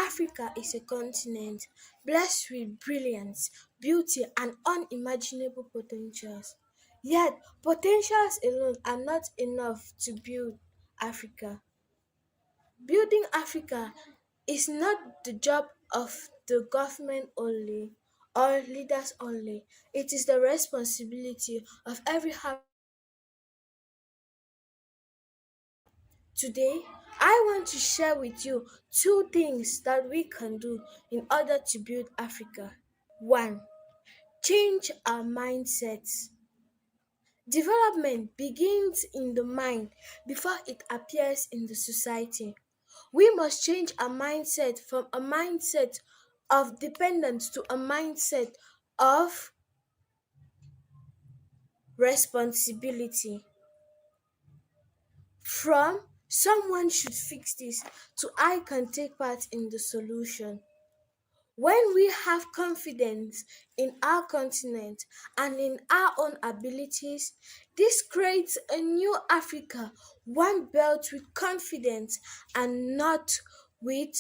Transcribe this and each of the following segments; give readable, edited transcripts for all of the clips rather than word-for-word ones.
Africa is a continent blessed with brilliance, beauty, and unimaginable potentials. Yet, potentials alone are not enough to build Africa. Building Africa is not the job of the government only or leaders only. It is the responsibility of every Today, I want to share with you two things that we can do in order to build Africa. One, change our mindsets. Development begins in the mind before it appears in the society. We must change our mindset from a mindset of dependence to a mindset of responsibility. From someone should fix this to I can take part in the solution. When we have confidence in our continent and in our own abilities, this creates a new Africa, one built with confidence and not with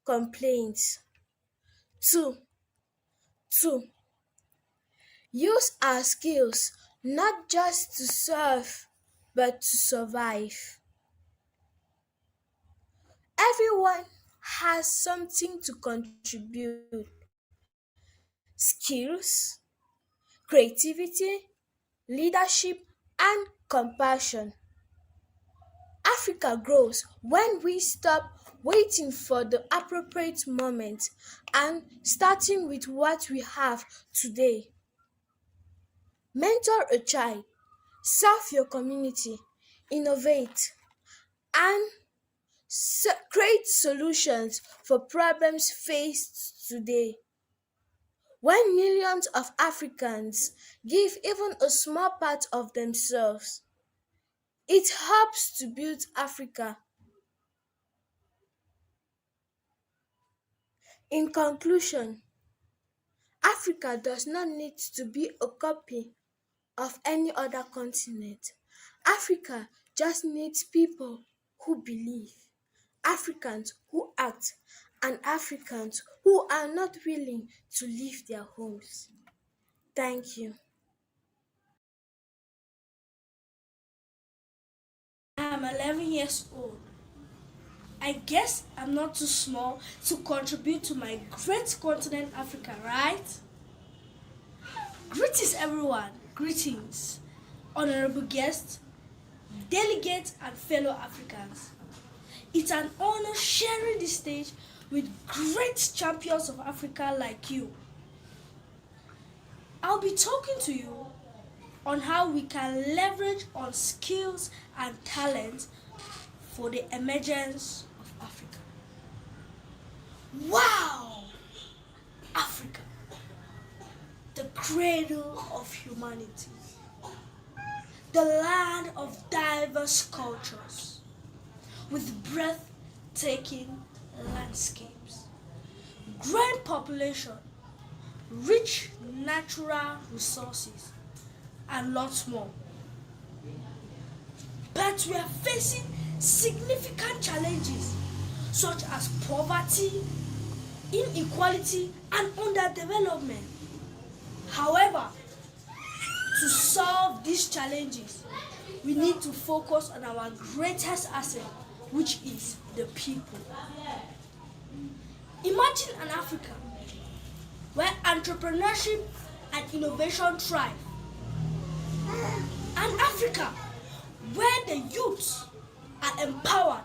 complaints. Two, two, use our skills not just to serve but to survive. Everyone has something to contribute: skills, creativity, leadership, and compassion. Africa grows when we stop waiting for the appropriate moment and starting with what we have today. Mentor a child, serve your community, innovate, and create solutions for problems faced today. When millions of Africans give even a small part of themselves, it helps to build Africa. In conclusion, Africa does not need to be a copy of any other continent. Africa just needs people who believe, Africans who act, and Africans who are not willing to leave their homes. Thank you. I'm 11 years old. I guess I'm not too small to contribute to my great continent Africa, right? Greetings everyone, greetings, honorable guests, delegates and fellow Africans. It's an honor sharing this stage with great champions of Africa like you. I'll be talking to you on how we can leverage on skills and talent for the emergence of Africa. Wow! Africa, the cradle of humanity, the land of diverse cultures, with breathtaking landscapes, growing population, rich natural resources, and lots more. But we are facing significant challenges such as poverty, inequality, and underdevelopment. However, to solve these challenges, we need to focus on our greatest asset, which is the people. Imagine an Africa where entrepreneurship and innovation thrive. An Africa where the youths are empowered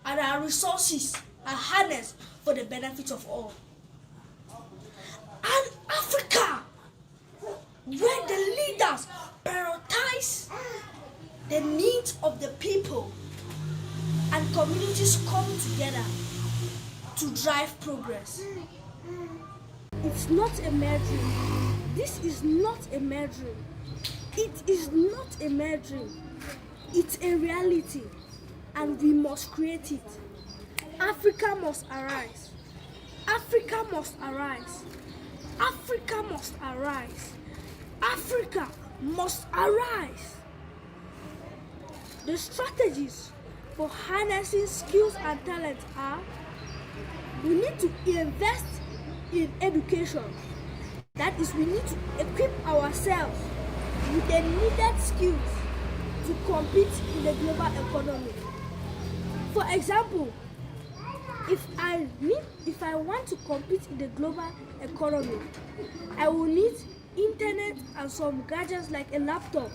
and our resources are harnessed for the benefit of all. An Africa where the leaders prioritize the needs of the people and communities come together to drive progress. It's not a mere dream. This is not a mere dream. It is not a mere dream. It's a reality, and we must create it. Africa must arise. Africa must arise. Africa must arise. Africa must arise. The strategies for harnessing skills and talent are We need to invest in education. That is, we need to equip ourselves with the needed skills to compete in the global economy. For example, if I want to compete in the global economy, I will need internet and some gadgets like a laptop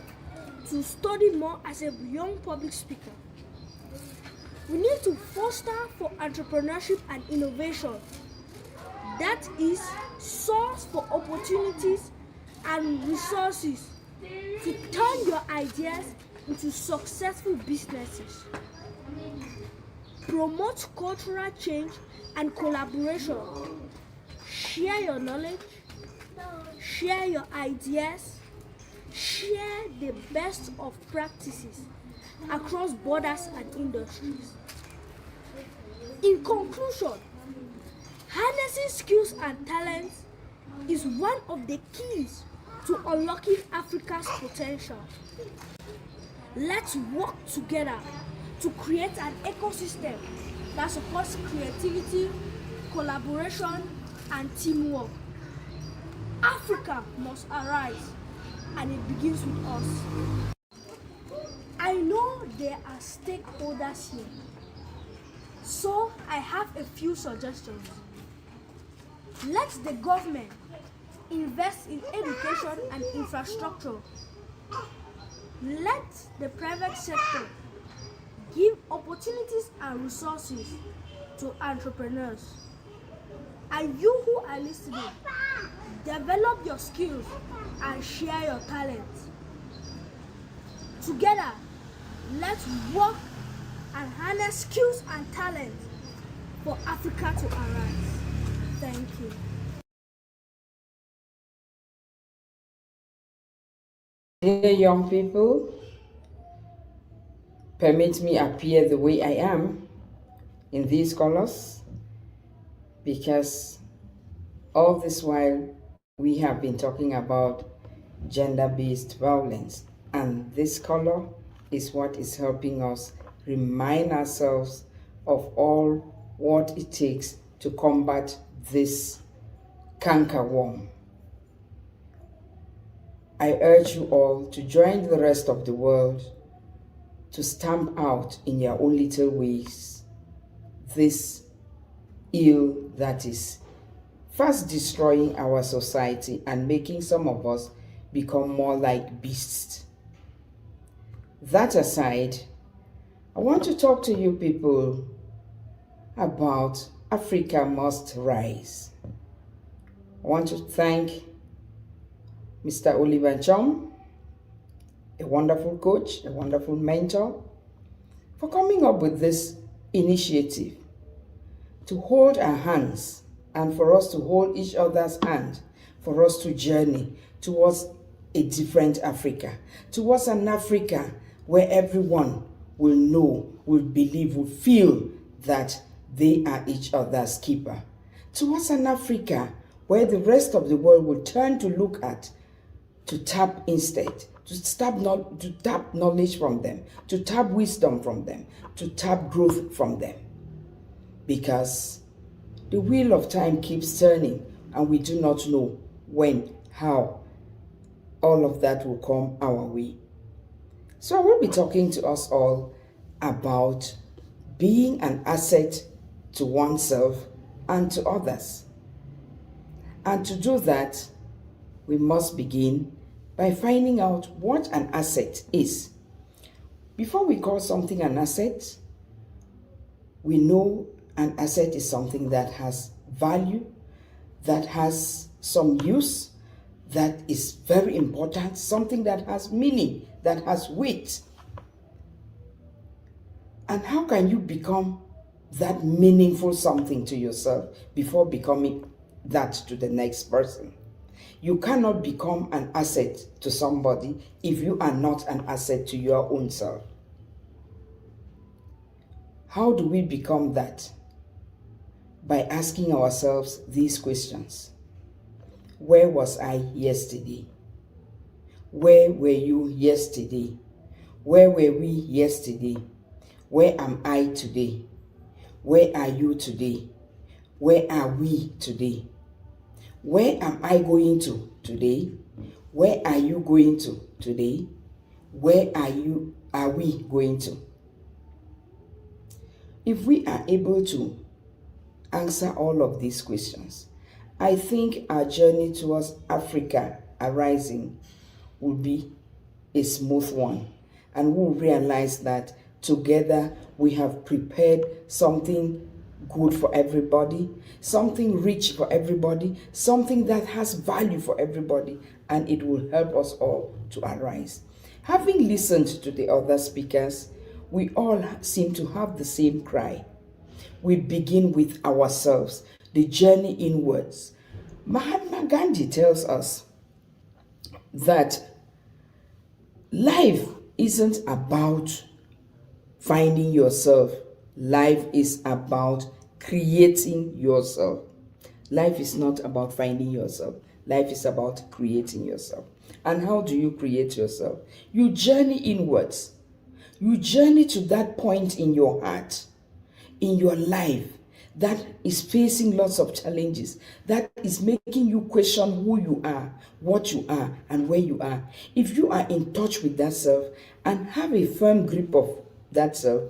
to study more as a young public speaker. We need to foster for entrepreneurship and innovation. That is, source for opportunities and resources to turn your ideas into successful businesses. Promote cultural change and collaboration. Share your knowledge, share your ideas, share the best of practices across borders and industries. In conclusion, harnessing skills and talents is one of the keys to unlocking Africa's potential. Let's work together to create an ecosystem that supports creativity, collaboration, and teamwork. Africa must arise, and it begins with us. I know there are stakeholders here, so I have a few suggestions. Let the government invest in education and infrastructure. Let the private sector give opportunities and resources to entrepreneurs. And you who are listening, develop your skills and share your talents. Together, let's work and harness skills and talents for Africa to arise. Thank you. Dear young people, permit me appear the way I am in these colors, because all this while we have been talking about gender-based violence, and this color is what is helping us remind ourselves of all what it takes to combat this cankerworm. I urge you all to join the rest of the world to stamp out in your own little ways this ill that is first destroying our society and making some of us become more like beasts. That aside, I want to talk to you people about Africa Must Rise. I want to thank Mr. Oliver Chom, a wonderful coach, a wonderful mentor, for coming up with this initiative to hold our hands and for us to hold each other's hand, for us to journey towards a different Africa, towards an Africa where everyone will know, will believe, will feel that they are each other's keeper, towards an Africa where the rest of the world will turn to look at, to tap instead, to tap knowledge from them, to tap wisdom from them, to tap growth from them. Because the wheel of time keeps turning and we do not know when, how all of that will come our way. So I will be talking to us all about being an asset to oneself and to others. And to do that, we must begin by finding out what an asset is. Before we call something an asset, we know an asset is something that has value, that has some use, that is very important, something that has meaning, that has weight. And how can you become that meaningful something to yourself before becoming that to the next person? You cannot become an asset to somebody if you are not an asset to your own self. How do we become that? By asking ourselves these questions. Where was I yesterday? Where were you yesterday? Where were we yesterday? Where am I today? Where are you today? Where are we today? Where am I going to today? Where are you going to today? Where are we going to? If we are able to answer all of these questions, I think our journey towards Africa arising will be a smooth one, and we'll realize that together we have prepared something good for everybody, something rich for everybody, something that has value for everybody, and it will help us all to arise. Having listened to the other speakers, we all seem to have the same cry. We begin with ourselves, the journey inwards. Mahatma Gandhi tells us that life isn't about finding yourself. Life is about creating yourself. Life is not about finding yourself. Life is about creating yourself. And how do you create yourself? You journey inwards. You journey to that point in your heart, in your life, that is facing lots of challenges, that is making you question who you are, what you are, and where you are. If you are in touch with that self and have a firm grip of that self,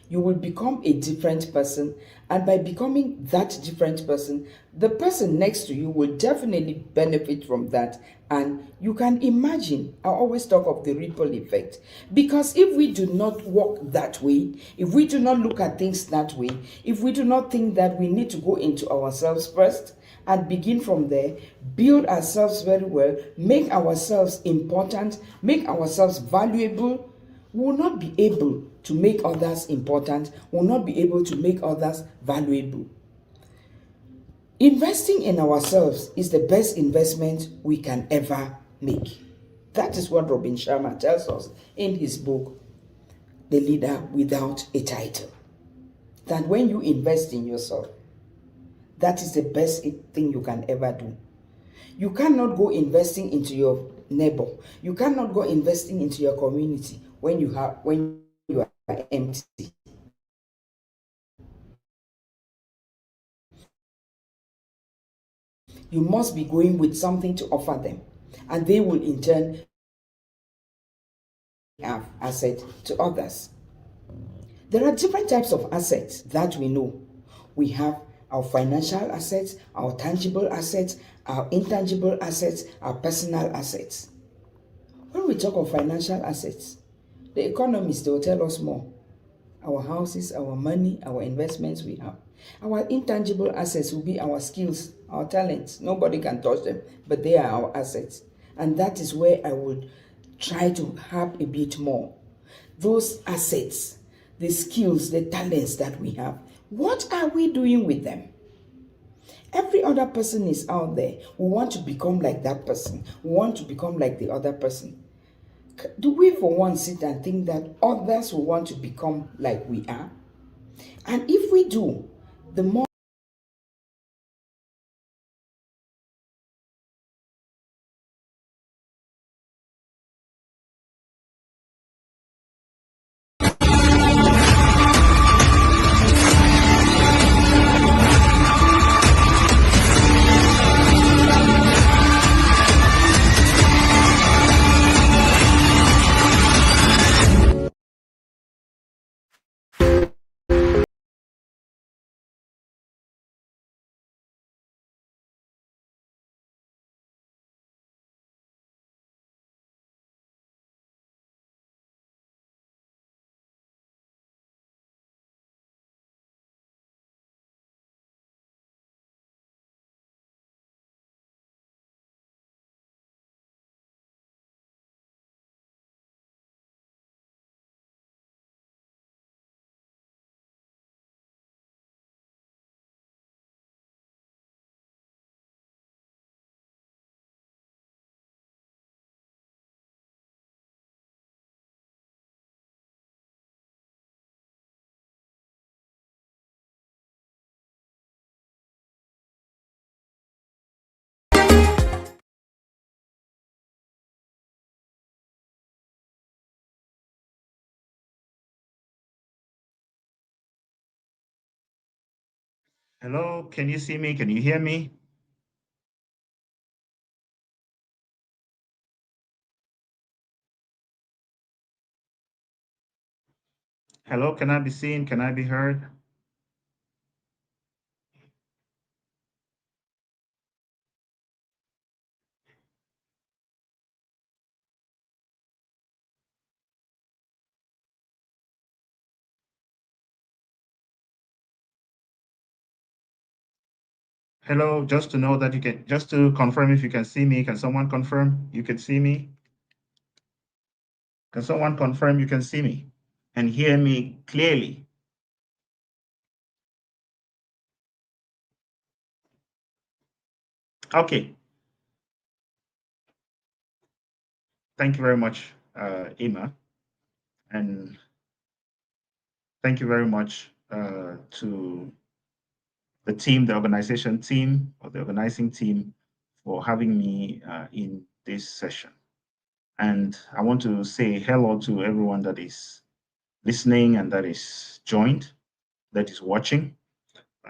you will become a different person. And by becoming that different person, the person next to you will definitely benefit from that. And you can imagine, I always talk of the ripple effect. Because if we do not walk that way, if we do not look at things that way, if we do not think that we need to go into ourselves first and begin from there, build ourselves very well, make ourselves important, make ourselves valuable, we will not be able to make others important, we will not be able to make others valuable. Investing in ourselves is the best investment we can ever make. That is what Robin Sharma tells us in his book, The Leader Without a Title. That when you invest in yourself, that is the best thing you can ever do. You cannot go investing into your neighbor. You cannot go investing into your community when you are empty. You must be going with something to offer them, and they will in turn have asset to others. There are different types of assets that we know. We have our financial assets, our tangible assets, our intangible assets, our personal assets. When we talk of financial assets, the economists, they will tell us more. Our houses, our money, our investments we have. Our intangible assets will be our skills, our talents. Nobody can touch them, but they are our assets. And that is where I would try to have a bit more. Those assets, the skills, the talents that we have, what are we doing with them? Every other person is out there. We want to become like that person. We want to become like the other person. Do we for once sit and think that others will want to become like we are? And if we do, the more Hello, can you see me? Can you hear me? Hello, can I be seen? Can I be heard? Hello, just to know that you can, just to confirm if you can see me, can someone confirm you can see me? Can someone confirm you can see me and hear me clearly? Okay, thank you very much, Emma, and thank you very much to the team, the organization team, or the organizing team for having me in this session. And I want to say hello to everyone that is listening and that is joined, that is watching.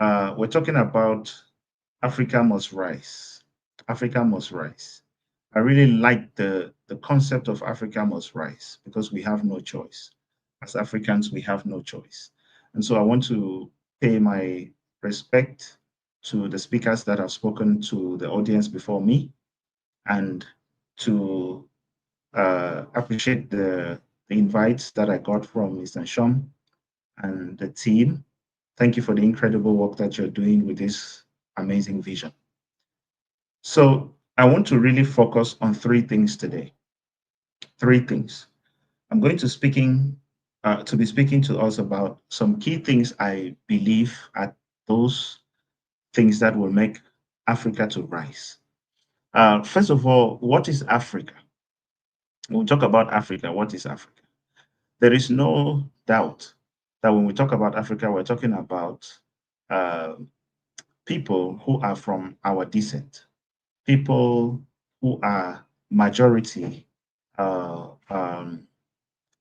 We're talking about Africa must rise. Africa must rise. I really like the concept of Africa must rise because we have no choice. As Africans, we have no choice. And so I want to pay my respect to the speakers that have spoken to the audience before me and to appreciate the invites that I got from Mr. Shom and the team. Thank you for the incredible work that you're doing with this amazing vision. So I want to really focus on three things today. Three things. I'm going to be speaking to us about some key things I believe are those things that will make Africa to rise. First of all, what is Africa? When we talk about Africa, what is Africa? There is no doubt that when we talk about Africa, we're talking about uh, people who are from our descent, people who are majority uh, um,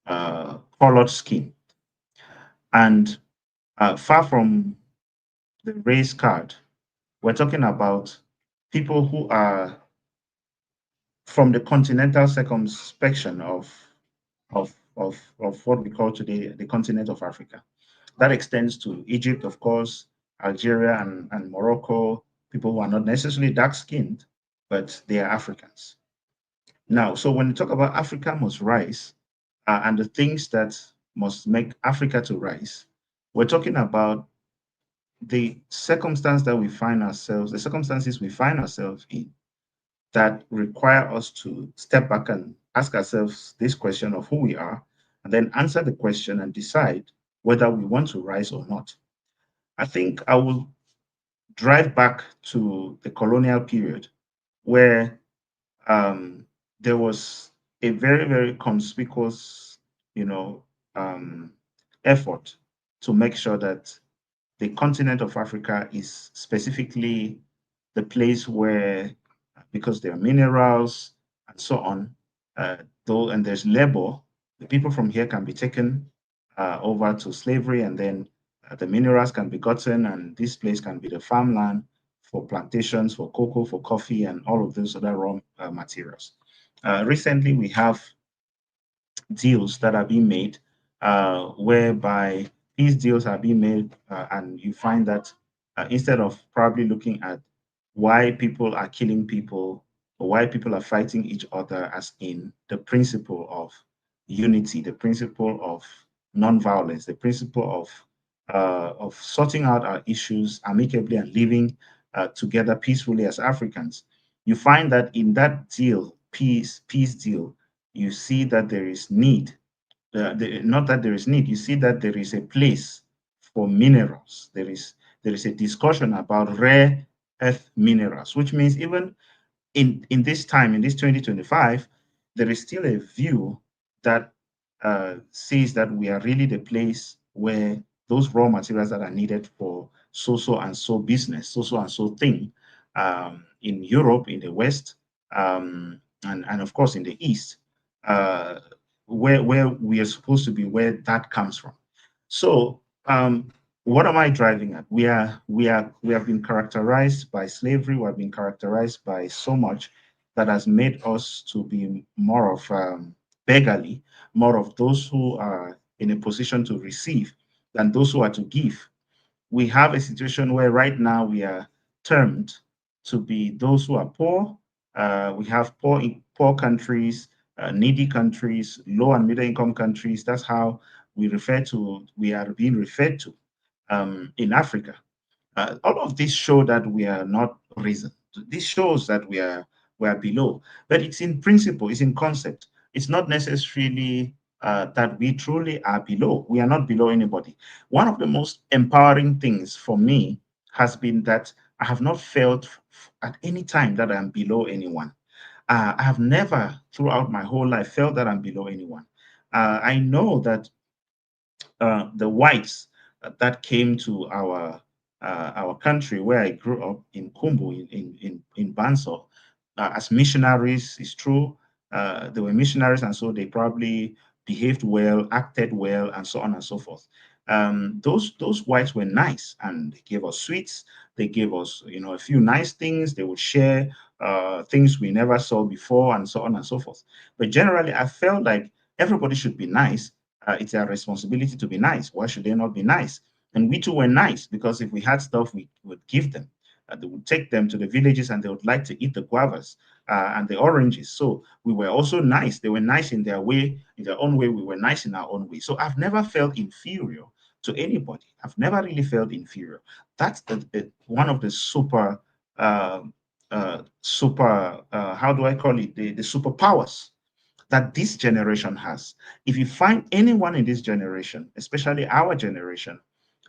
colored skin, and far from the race card, we're talking about people who are from the continental circumspection of what we call today the continent of Africa. That extends to Egypt, of course, Algeria, and Morocco, people who are not necessarily dark skinned, but they are Africans. Now, so when we talk about Africa must rise and the things that must make Africa to rise, we're talking about the circumstance that we find ourselves, the circumstances we find ourselves in that require us to step back and ask ourselves this question of who we are, and then answer the question and decide whether we want to rise or not. I think I will drive back to the colonial period where um, there was a very, very conspicuous, you know, um, effort to make sure that the continent of Africa is specifically the place where, because there are minerals and so on, though, and there's labor, the people from here can be taken over to slavery, and then the minerals can be gotten, and this place can be the farmland for plantations, for cocoa, for coffee, and all of those other raw materials. Recently, we have deals that are being made whereby these deals are being made, and you find that instead of probably looking at why people are killing people or why people are fighting each other, as in the principle of unity, the principle of non-violence, the principle of sorting out our issues amicably and living together peacefully as Africans, you find that in that deal, peace deal, you see that there is need. Not that there is need, you see that there is a place for minerals. There is a discussion about rare earth minerals, which means even in this time, in this 2025, there is still a view that says that we are really the place where those raw materials that are needed for so and so business, so and so thing, in Europe, in the West, and of course in the East, uh, where we are supposed to be, where that comes from. So What am I driving at? We have been characterized by slavery. We have been characterized by so much that has made us to be more of beggarly, more of those who are in a position to receive than those who are to give. We have a situation where right now we are termed to be those who are poor. We have poor countries, needy countries, low and middle income countries. That's how we are being referred to in Africa. All of this show that we are not risen. This shows that we are below. But it's in principle, it's in concept. It's not necessarily that we truly are below. We are not below anybody. One of the most empowering things for me has been that I have not felt at any time that I'm below anyone. I have never, throughout my whole life, felt that I'm below anyone. I know that the whites that came to our country where I grew up in Kumbu in Banso as missionaries is true. They were missionaries, and so they probably behaved well, acted well, and so on and so forth. Those whites were nice, and they gave us sweets. They gave us, a few nice things. They would share things we never saw before, and so on and so forth. But generally, I felt like everybody should be nice. It's our responsibility to be nice. Why should they not be nice? And we too were nice because if we had stuff, we would give them. They would take them to the villages and they would like to eat the guavas and the oranges. So we were also nice. They were nice in their way, in their own way. We were nice in our own way. So I've never felt inferior to anybody. I've never really felt inferior. That's one of the uh, how do I call it? The superpowers that this generation has. If you find anyone in this generation, especially our generation,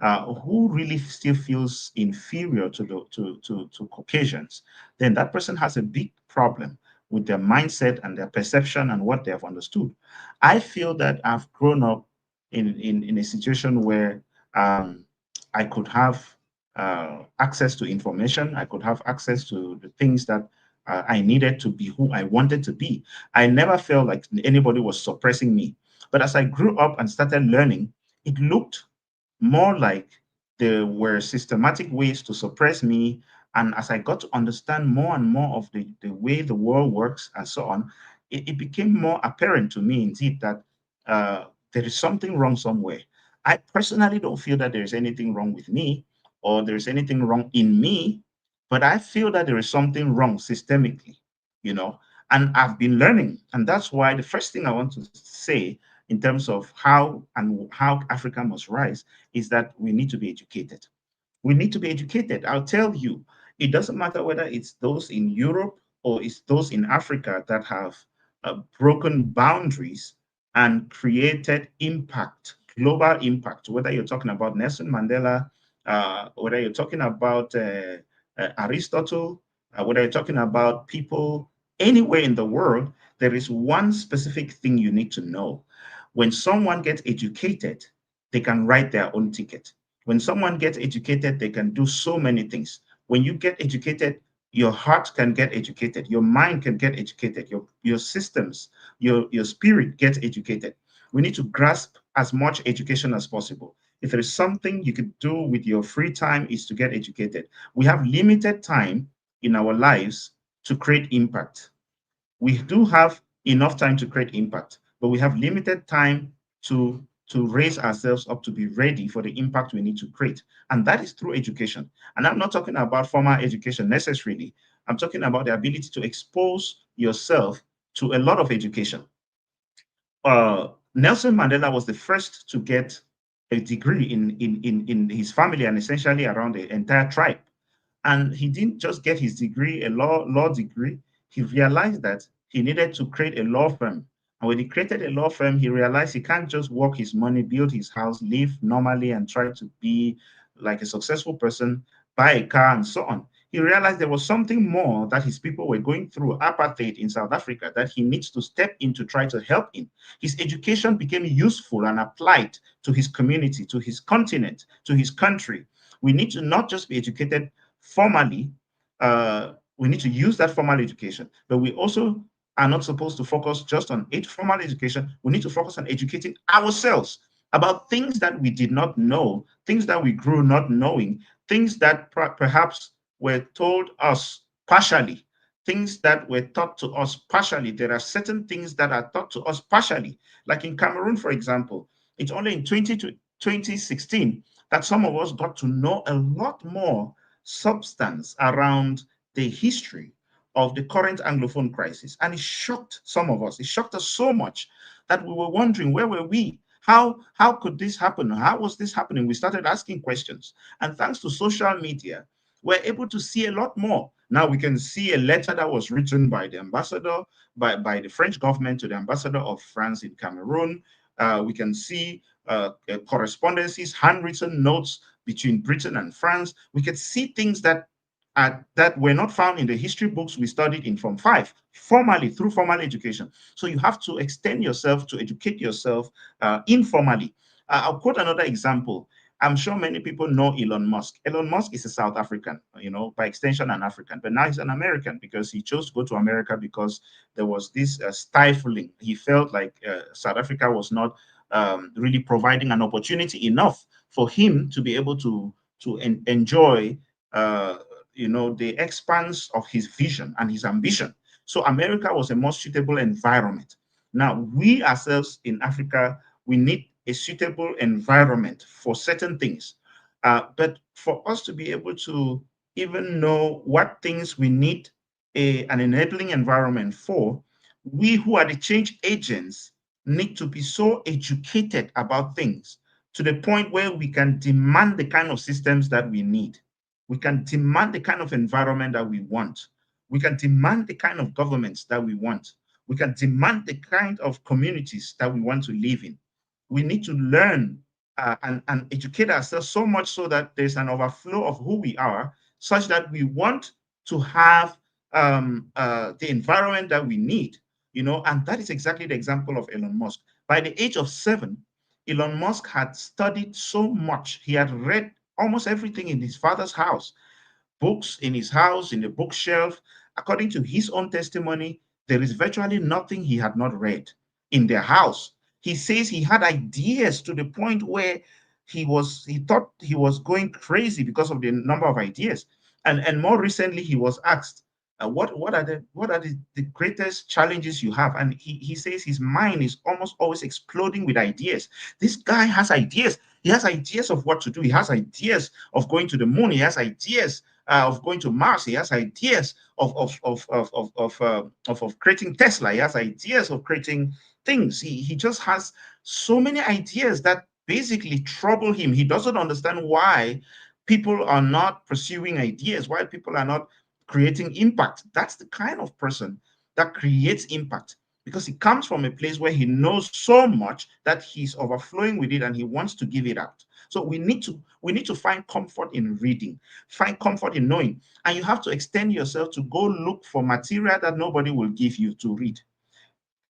who really still feels inferior to Caucasians, then that person has a big problem with their mindset and their perception and what they have understood. I feel that I've grown up in a situation where I could have access to information, I could have access to the things that I needed to be who I wanted to be. I never felt like anybody was suppressing me. But as I grew up and started learning, it looked more like there were systematic ways to suppress me. And as I got to understand more and more of the way the world works and so on, it became more apparent to me indeed that there is something wrong somewhere. I personally don't feel that there is anything wrong with me or there is anything wrong in me, but I feel that there is something wrong systemically, you know, and I've been learning. And that's why the first thing I want to say in terms of how Africa must rise is that we need to be educated. We need to be educated. I'll tell you, it doesn't matter whether it's those in Europe or it's those in Africa that have broken boundaries and created impact, global impact, whether you're talking about Nelson Mandela, whether you're talking about Aristotle, whether you're talking about people anywhere in the world, there is one specific thing you need to know. When someone gets educated, they can write their own ticket. When someone gets educated, they can do so many things. When you get educated, your heart can get educated, your mind can get educated, your systems, your spirit gets educated. We need to grasp as much education as possible. If there is something you could do with your free time is to get educated. We have limited time in our lives to create impact. We do have enough time to create impact, but we have limited time to raise ourselves up to be ready for the impact we need to create. And that is through education. And I'm not talking about formal education necessarily. I'm talking about the ability to expose yourself to a lot of education. Nelson Mandela was the first to get a degree in his family and essentially around the entire tribe. And he didn't just get his degree, a law degree. He realized that he needed to create a law firm. And when he created a law firm, he realized he can't just work his money, build his house, live normally, and try to be like a successful person, buy a car, and so on. He realized there was something more that his people were going through, apartheid in South Africa, that he needs to step in to try to help in. His education became useful and applied to his community, to his continent, to his country. We need to not just be educated formally, we need to use that formal education, but we also are not supposed to focus just on formal education. We need to focus on educating ourselves. about things that we did not know, things that we grew not knowing, things that perhaps were told us partially, things that were taught to us partially. There are certain things that are taught to us partially. Like in Cameroon, for example, it's only in 2016 that some of us got to know a lot more substance around the history of the current Anglophone crisis. And it shocked some of us. It shocked us so much that we were wondering, where were we? How could this happen? How was this happening? We started asking questions. And thanks to social media, we're able to see a lot more. Now we can see a letter that was written by the ambassador, by the French government to the ambassador of France in Cameroon. We can see correspondences, handwritten notes between Britain and France. We could see things that were not found in the history books we studied in Form 5, formally, through formal education. So you have to extend yourself to educate yourself informally. I'll quote another example. I'm sure many people know Elon Musk. Elon Musk is a South African, by extension an African, but now he's an American because he chose to go to America because there was this stifling. He felt like South Africa was not really providing an opportunity enough for him to be able to enjoy the expanse of his vision and his ambition. So America was a more suitable environment. Now, we ourselves in Africa, we need a suitable environment for certain things. But for us to be able to even know what things we need an enabling environment for, we who are the change agents need to be so educated about things to the point where we can demand the kind of systems that we need. We can demand the kind of environment that we want. We can demand the kind of governments that we want. We can demand the kind of communities that we want to live in. We need to learn and educate ourselves so much so that there's an overflow of who we are, such that we want to have the environment that we need, and that is exactly the example of Elon Musk. By the age of 7, Elon Musk had studied so much. He had read almost everything in his father's house, books in his house, in the bookshelf. According to his own testimony, there is virtually nothing he had not read in their house. He says he had ideas to the point where he thought he was going crazy because of the number of ideas. And more recently, he was asked, what are the greatest challenges you have? And he says his mind is almost always exploding with ideas. This guy has ideas. He has ideas of what to do. He has ideas of going to the moon. He has ideas of going to Mars. He has ideas of creating Tesla. He has ideas of creating things. He just has so many ideas that basically trouble him. He doesn't understand why people are not pursuing ideas, why people are not creating impact. That's the kind of person that creates impact, because he comes from a place where he knows so much that he's overflowing with it and he wants to give it out. So we need to find comfort in reading, find comfort in knowing, and you have to extend yourself to go look for material that nobody will give you to read.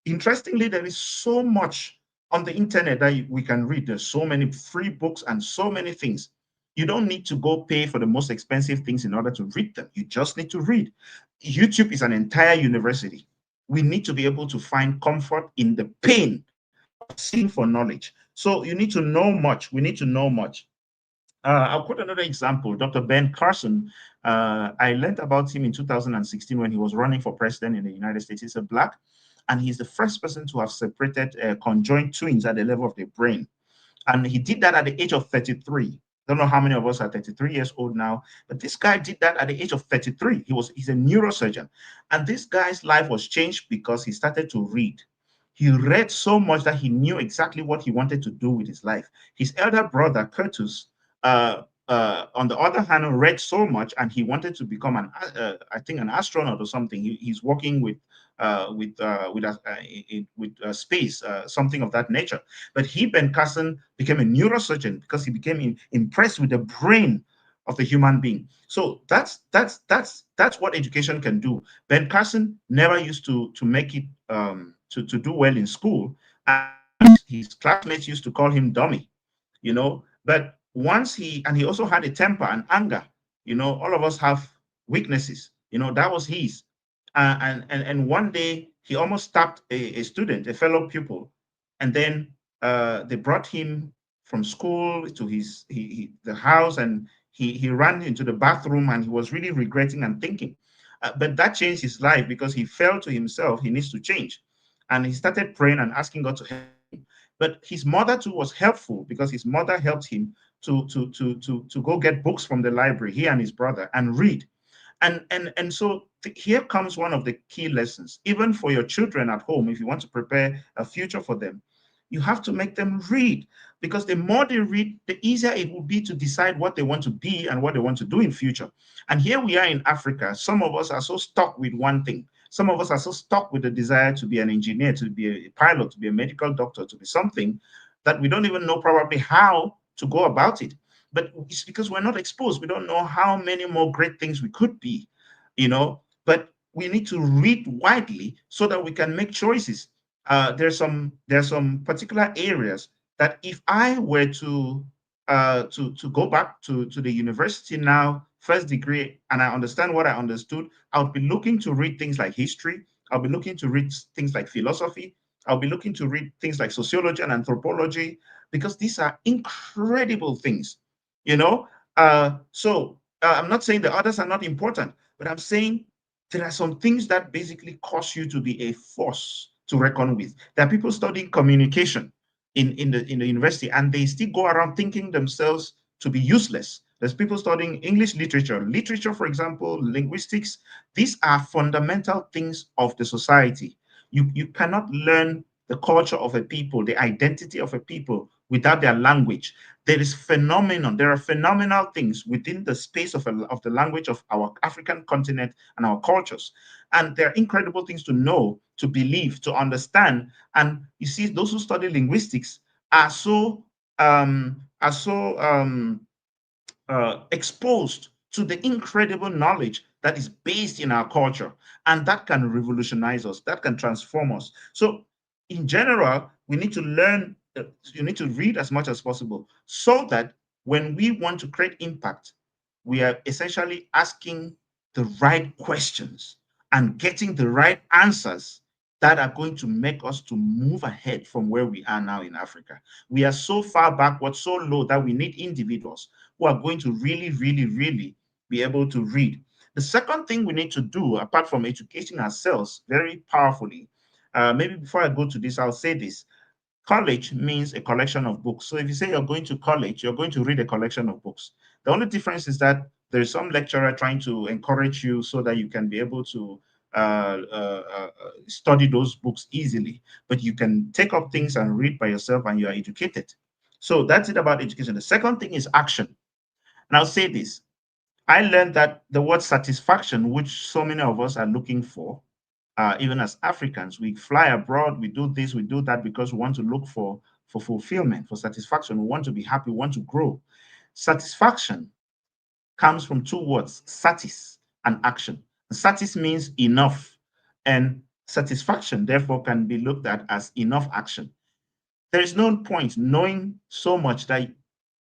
Interestingly, there is so much on the internet that we can read. There's so many free books and so many things. You don't need to go pay for the most expensive things in order to read them. You just need to read. YouTube is an entire university. We need to be able to find comfort in the pain of seeking for knowledge. So you need to know much. We need to know much. I'll quote another example. Dr. Ben Carson, I learned about him in 2016 when he was running for president in the United States. He's a Black, and he's the first person to have separated conjoined twins at the level of the brain. And he did that at the age of 33. Don't know how many of us are 33 years old now, but this guy did that at the age of 33. He's a neurosurgeon. And this guy's life was changed because he started to read. He read so much that he knew exactly what he wanted to do with his life. His elder brother, Curtis, on the other hand, read so much and he wanted to become I think, an astronaut or something. He's working with space, something of that nature. But Ben Carson, became a neurosurgeon because he became impressed with the brain of the human being. So that's what education can do. Ben Carson never used to make it to do well in school, and his classmates used to call him dummy, But once he also had a temper and anger. All of us have weaknesses. That was his. And one day he almost stabbed a student, a fellow pupil, and then they brought him from school to the house, and he ran into the bathroom, and he was really regretting and thinking. But that changed his life because he felt to himself he needs to change, and he started praying and asking God to help him. But his mother too was helpful because his mother helped him to go get books from the library, he and his brother, and read. And so here comes one of the key lessons, even for your children at home. If you want to prepare a future for them, you have to make them read, because the more they read, the easier it will be to decide what they want to be and what they want to do in future. And here we are in Africa. Some of us are so stuck with one thing. Some of us are so stuck with the desire to be an engineer, to be a pilot, to be a medical doctor, to be something that we don't even know probably how to go about it. But it's because we're not exposed. We don't know how many more great things we could be, But we need to read widely so that we can make choices. There's some particular areas that if I were to go back to the university now, first degree, and I understand what I understood, I would be looking to read things like history. I'll be looking to read things like philosophy. I'll be looking to read things like sociology and anthropology, because these are incredible things, you know. I'm not saying the others are not important, but I'm saying there are some things that basically cause you to be a force to reckon with. There are people studying communication in the university, and they still go around thinking themselves to be useless. There's people studying English literature, for example, linguistics. These are fundamental things of the society. You cannot learn the culture of a people, the identity of a people, without their language. There are phenomenal things within the space of the language of our African continent and our cultures. And there are incredible things to know, to believe, to understand. And you see, those who study linguistics are so exposed to the incredible knowledge that is based in our culture, and that can revolutionize us, that can transform us. So, in general, we need to learn, you need to read as much as possible, so that when we want to create impact, we are essentially asking the right questions and getting the right answers that are going to make us to move ahead from where we are now in Africa. We are so far backward, so low, that we need individuals who are going to really, really, really be able to read. The second thing we need to do, apart from educating ourselves very powerfully, maybe before I go to this, I'll say this. College means a collection of books. So if you say you're going to college, you're going to read a collection of books. The only difference is that there's some lecturer trying to encourage you so that you can be able to study those books easily. But you can take up things and read by yourself, and you are educated. So that's it about education. The second thing is action. And I'll say this. I learned that the word satisfaction, which so many of us are looking for, even as Africans, we fly abroad, we do this, we do that because we want to look for fulfillment, for satisfaction. We want to be happy, we want to grow. Satisfaction comes from two words, satis and action. Satis means enough, and satisfaction, therefore, can be looked at as enough action. There is no point knowing so much that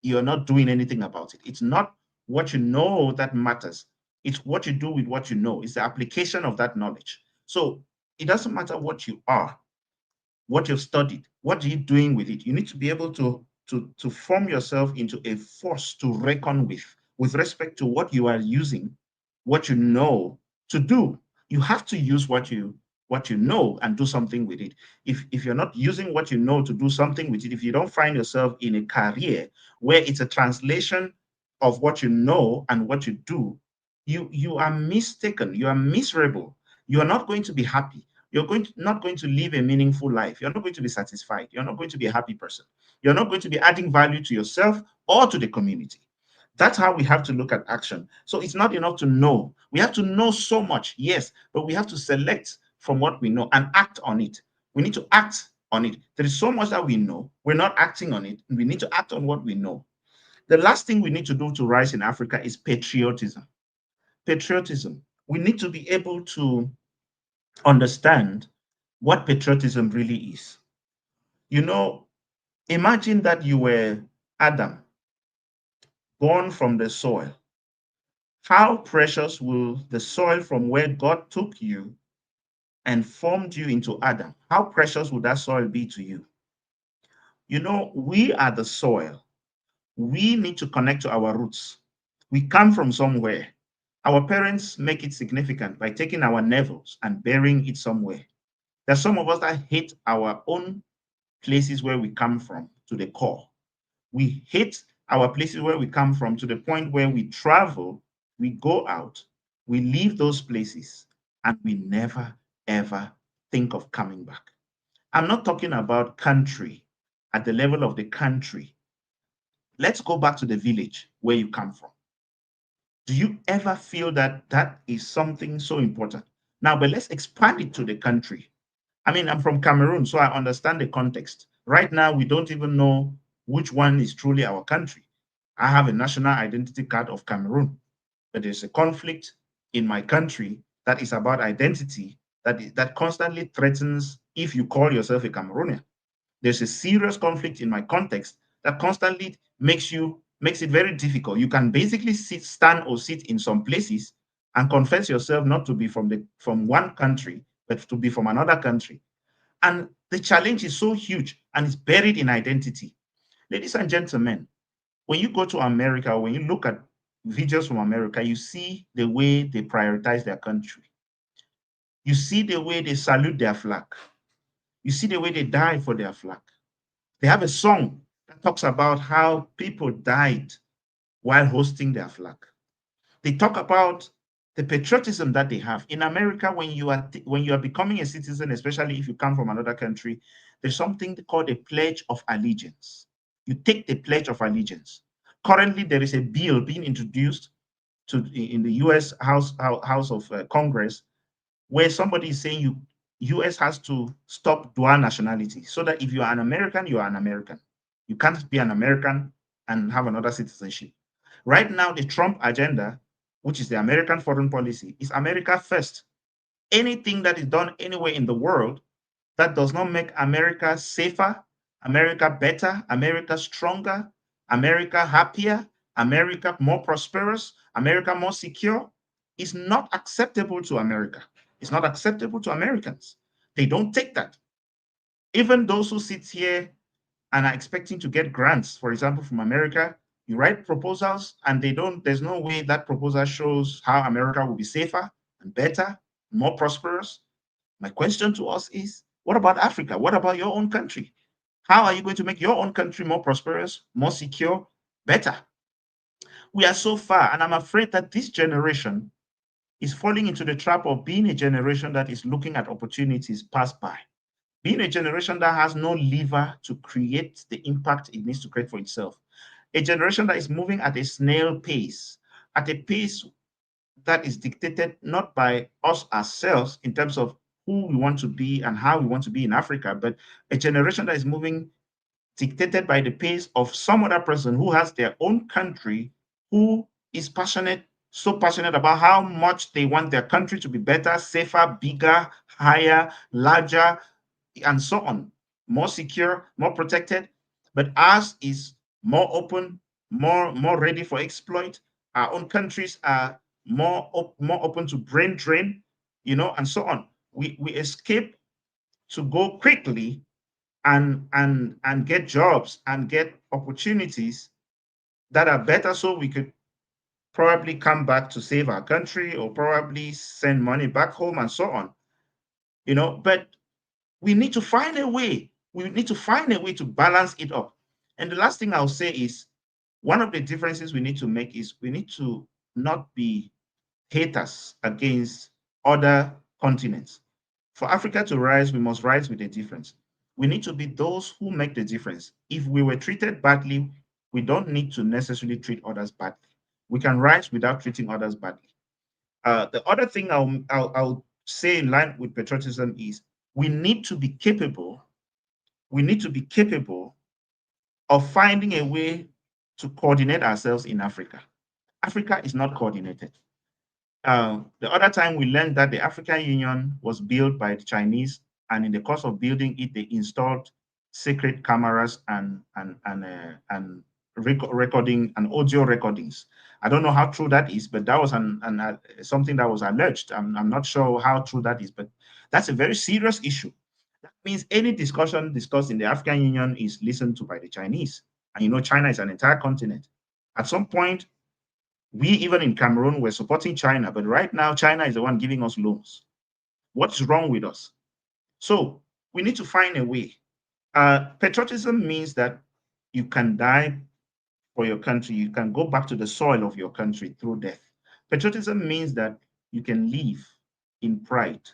you're not doing anything about it. It's not what you know that matters. It's what you do with what you know. It's the application of that knowledge. So it doesn't matter what you are, what you've studied, what are you doing with it. You need to be able to form yourself into a force to reckon with respect to what you are using, what you know to do. You have to use what you know and do something with it. If you're not using what you know to do something with it, if you don't find yourself in a career where it's a translation of what you know and what you do, you are mistaken, you are miserable, you are not going to be happy. Not going to live a meaningful life. You're not going to be satisfied. You're not going to be a happy person. You're not going to be adding value to yourself or to the community. That's how we have to look at action. So it's not enough to know. We have to know so much, yes, but we have to select from what we know and act on it. We need to act on it. There is so much that we know. We're not acting on it. And we need to act on what we know. The last thing we need to do to rise in Africa is patriotism. Patriotism. We need to be able to understand what patriotism really is. You know, imagine that you were Adam, born from the soil. How precious will the soil from where God took you and formed you into Adam? How precious would that soil be to you? We are the soil. We need to connect to our roots. We come from somewhere. Our parents make it significant by taking our navels and burying it somewhere. There's some of us that hate our own places where we come from to the core. We hate our places where we come from to the point where we travel, we go out, we leave those places, and we never, ever think of coming back. I'm not talking about country at the level of the country. Let's go back to the village where you come from. Do you ever feel that that is something so important? Now, but let's expand it to the country. I mean, I'm from Cameroon, so I understand the context. Right now, we don't even know which one is truly our country. I have a national identity card of Cameroon, but there's a conflict in my country that is about identity that constantly threatens if you call yourself a Cameroonian. There's a serious conflict in my context that constantly makes it very difficult. You can basically stand or sit in some places and confess yourself not to be from one country, but to be from another country. And the challenge is so huge and it's buried in identity. Ladies and gentlemen, when you go to America, when you look at videos from America, you see the way they prioritize their country. You see the way they salute their flag. You see the way they die for their flag. They have a song that talks about how people died while hosting their flag. They talk about the patriotism that they have. In America, when you are becoming a citizen, especially if you come from another country, there's something called a pledge of allegiance. You take the pledge of allegiance. Currently, there is a bill being introduced in the U.S. House of Congress where somebody is saying US has to stop dual nationality so that if you are an American, you are an American. You can't be an American and have another citizenship. Right now, the Trump agenda, which is the American foreign policy, is America first. Anything that is done anywhere in the world that does not make America safer, America better, America stronger, America happier, America more prosperous, America more secure is not acceptable to America. It's not acceptable to Americans. They don't take that. Even those who sit here and are expecting to get grants, for example, from America, you write proposals and there's no way that proposal shows how America will be safer and better, more prosperous. My question to us is, what about Africa? What about your own country? How are you going to make your own country more prosperous, more secure, better? We are so far, and I'm afraid that this generation is falling into the trap of being a generation that is looking at opportunities pass by, being a generation that has no lever to create the impact it needs to create for itself, a generation that is moving at a snail pace, at a pace that is dictated not by us ourselves in terms of who we want to be and how we want to be in Africa, but a generation that is moving dictated by the pace of some other person who has their own country, who is passionate, so passionate about how much they want their country to be better, safer, bigger, higher, larger, and so on, more secure, more protected. But ours is more open, more ready for exploit. Our own countries are more open to brain drain, and so on. We escape to go quickly and get jobs and get opportunities that are better so we could probably come back to save our country or probably send money back home and so on. But we need to find a way. We need to find a way to balance it up. And the last thing I'll say is one of the differences we need to make is we need to not be haters against other continents. For Africa to rise, we must rise with a difference. We need to be those who make the difference. If we were treated badly, we don't need to necessarily treat others badly. We can rise without treating others badly. The other thing I'll say in line with patriotism is we need to be capable. We need to be capable of finding a way to coordinate ourselves in Africa. Africa is not coordinated. The other time we learned that the African Union was built by the Chinese, and in the course of building it, they installed secret cameras and recording and audio recordings. I don't know how true that is, but that was something that was alleged. I'm not sure how true that is, but that's a very serious issue. That means any discussion discussed in the African Union is listened to by the Chinese. And you know, China is an entire continent. At some point, we, even in Cameroon, were supporting China, but right now, China is the one giving us loans. What's wrong with us? So we need to find a way. Patriotism means that you can die for your country. You can go back to the soil of your country through death. Patriotism means that you can live in pride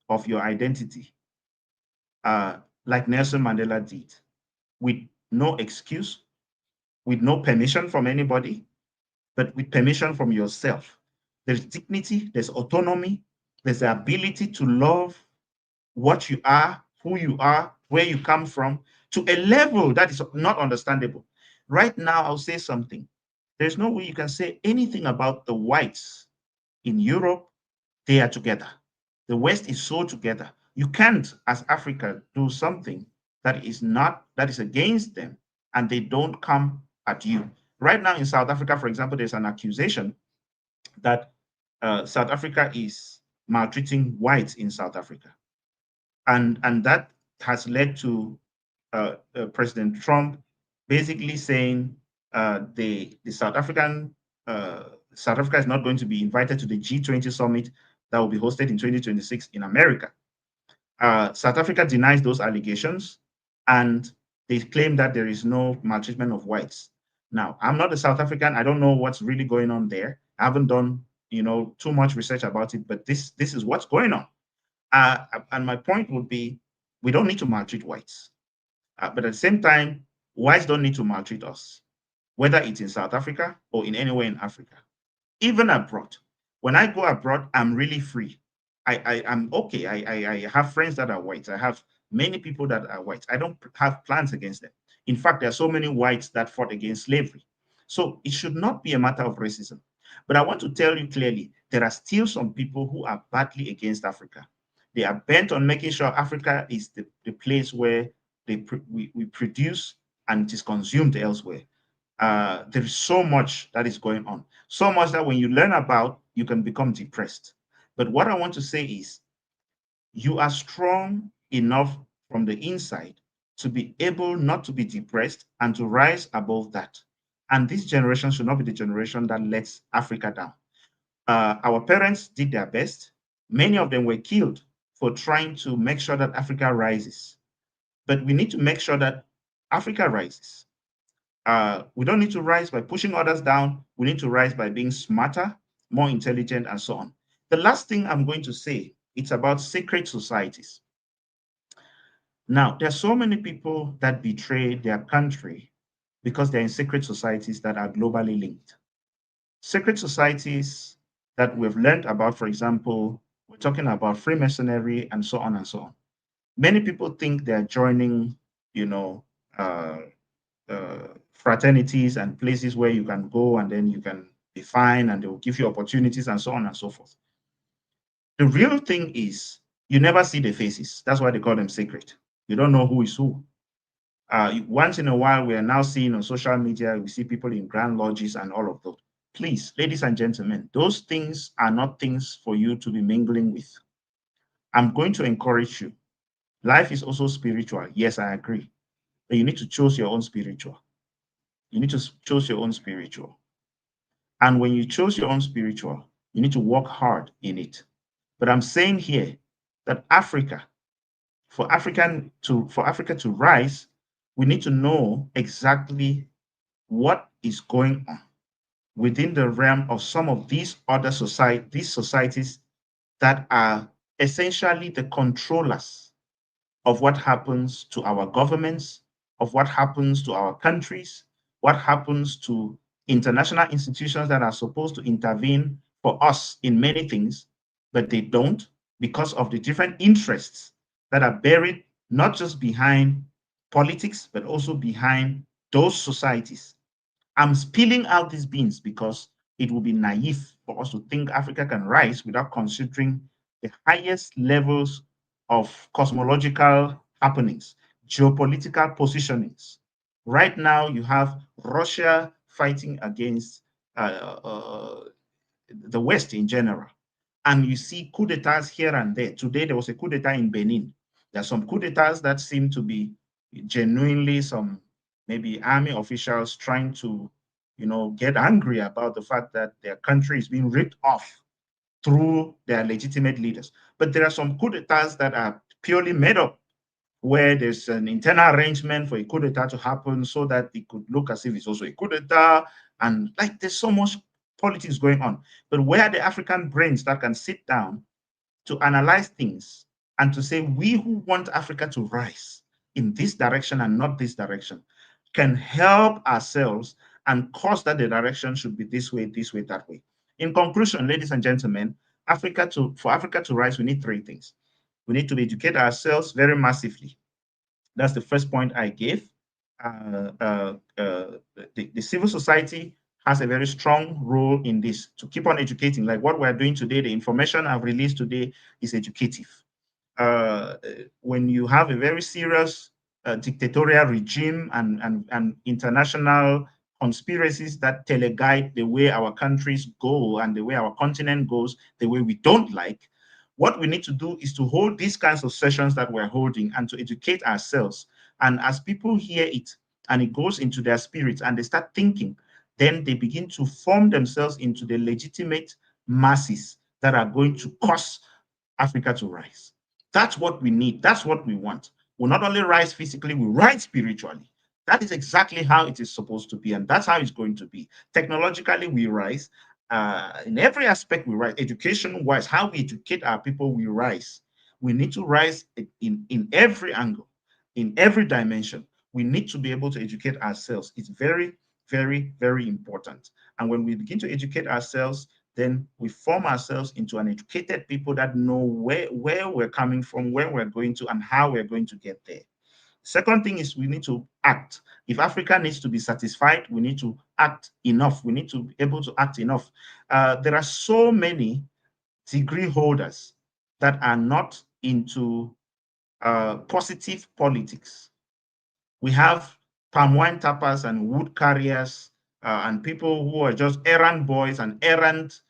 of your identity, like Nelson Mandela did, with no excuse, with no permission from anybody, but with permission from yourself. There's dignity, there's autonomy, there's the ability to love what you are, who you are, where you come from, to a level that is not understandable. Right now, I'll say something. There's no way you can say anything about the whites in Europe. They are together. The West is so together. You can't, as Africa, do something that is against them, and they don't come at you. Right now in South Africa, for example, there's an accusation that South Africa is maltreating whites in South Africa. And that has led to President Trump basically saying the South Africa is not going to be invited to the G20 summit that will be hosted in 2026 in America. South Africa denies those allegations, and they claim that there is no maltreatment of whites. Now, I'm not a South African. I don't know what's really going on there. I haven't done, too much research about it, but this is what's going on. And my point would be, we don't need to maltreat whites. But at the same time, whites don't need to maltreat us, whether it's in South Africa or in anywhere in Africa. Even abroad. When I go abroad, I'm really free. I'm okay. I have friends that are whites. I have many people that are whites. I don't have plans against them. In fact, there are so many whites that fought against slavery. So it should not be a matter of racism. But I want to tell you clearly, there are still some people who are badly against Africa. They are bent on making sure Africa is the place where we produce and it is consumed elsewhere. There is so much that is going on. So much that when you learn about, you can become depressed. But what I want to say is, you are strong enough from the inside to be able not to be depressed and to rise above that. And this generation should not be the generation that lets Africa down. Our parents did their best. Many of them were killed for trying to make sure that Africa rises. But we need to make sure that Africa rises. We don't need to rise by pushing others down. We need to rise by being smarter, more intelligent, and so on. The last thing I'm going to say, it's about secret societies. Now, there are so many people that betray their country because they're in secret societies that are globally linked. Secret societies that we've learned about, for example, we're talking about Freemasonry and so on and so on. Many people think they're joining, uh, fraternities and places where you can go and then you can be fine and they will give you opportunities and so on and so forth. The real thing is you never see the faces. That's why they call them secret. You don't know who is who. Once in a while, we are now seeing on social media, we see people in grand lodges and all of those. Please, ladies and gentlemen, those things are not things for you to be mingling with. I'm going to encourage you. Life is also spiritual. Yes, I agree. But you need to choose your own spiritual. You need to choose your own spiritual. And when you choose your own spiritual, you need to work hard in it. But I'm saying here that for Africa to rise, we need to know exactly what is going on within the realm of some of these societies that are essentially the controllers of what happens to our governments, of what happens to our countries, what happens to international institutions that are supposed to intervene for us in many things, but they don't because of the different interests that are buried not just behind politics, but also behind those societies. I'm spilling out these beans because it would be naive for us to think Africa can rise without considering the highest levels of cosmological happenings, geopolitical positionings. Right now, you have Russia fighting against the West in general. And you see coup d'etats here and there. Today, there was a coup d'etat in Benin. There are some coup d'etats that seem to be genuinely some maybe army officials trying to, get angry about the fact that their country is being ripped off through their legitimate leaders. But there are some coup d'etats that are purely made up, where there's an internal arrangement for a coup d'etat to happen so that it could look as if it's also a coup d'etat. And like there's so much politics going on. But where the African brains that can sit down to analyze things and to say, we who want Africa to rise in this direction and not this direction can help ourselves and cause that the direction should be this way, that way. In conclusion, ladies and gentlemen, for Africa to rise, we need three things. We need to educate ourselves very massively. That's the first point I gave. The civil society has a very strong role in this to keep on educating. Like what we're doing today, the information I've released today is educative. When you have a very serious dictatorial regime and international conspiracies that teleguide the way our countries go and the way our continent goes, the way we don't like, what we need to do is to hold these kinds of sessions that we're holding and to educate ourselves. And as people hear it and it goes into their spirits and they start thinking, then they begin to form themselves into the legitimate masses that are going to cause Africa to rise. That's what we need. That's what we want. We'll not only rise physically, we rise spiritually. That is exactly how it is supposed to be, and that's how it's going to be. Technologically, we rise. In every aspect, we rise. Education-wise, how we educate our people, we rise. We need to rise in every angle, in every dimension. We need to be able to educate ourselves. It's very, very, very important. And when we begin to educate ourselves, then we form ourselves into an educated people that know where we're coming from, where we're going to, and how we're going to get there. Second thing is we need to act. If Africa needs to be satisfied, we need to act enough. We need to be able to act enough. There are so many degree holders that are not into positive politics. We have palm wine tappers and wood carriers and people who are just errand boys and errand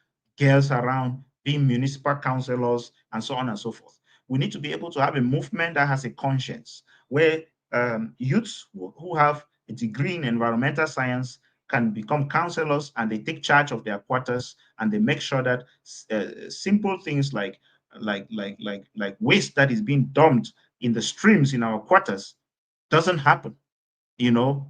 girls around being municipal councillors and so on and so forth. We need to be able to have a movement that has a conscience where youths who have a degree in environmental science can become councillors and they take charge of their quarters and they make sure that simple things like waste that is being dumped in the streams in our quarters doesn't happen,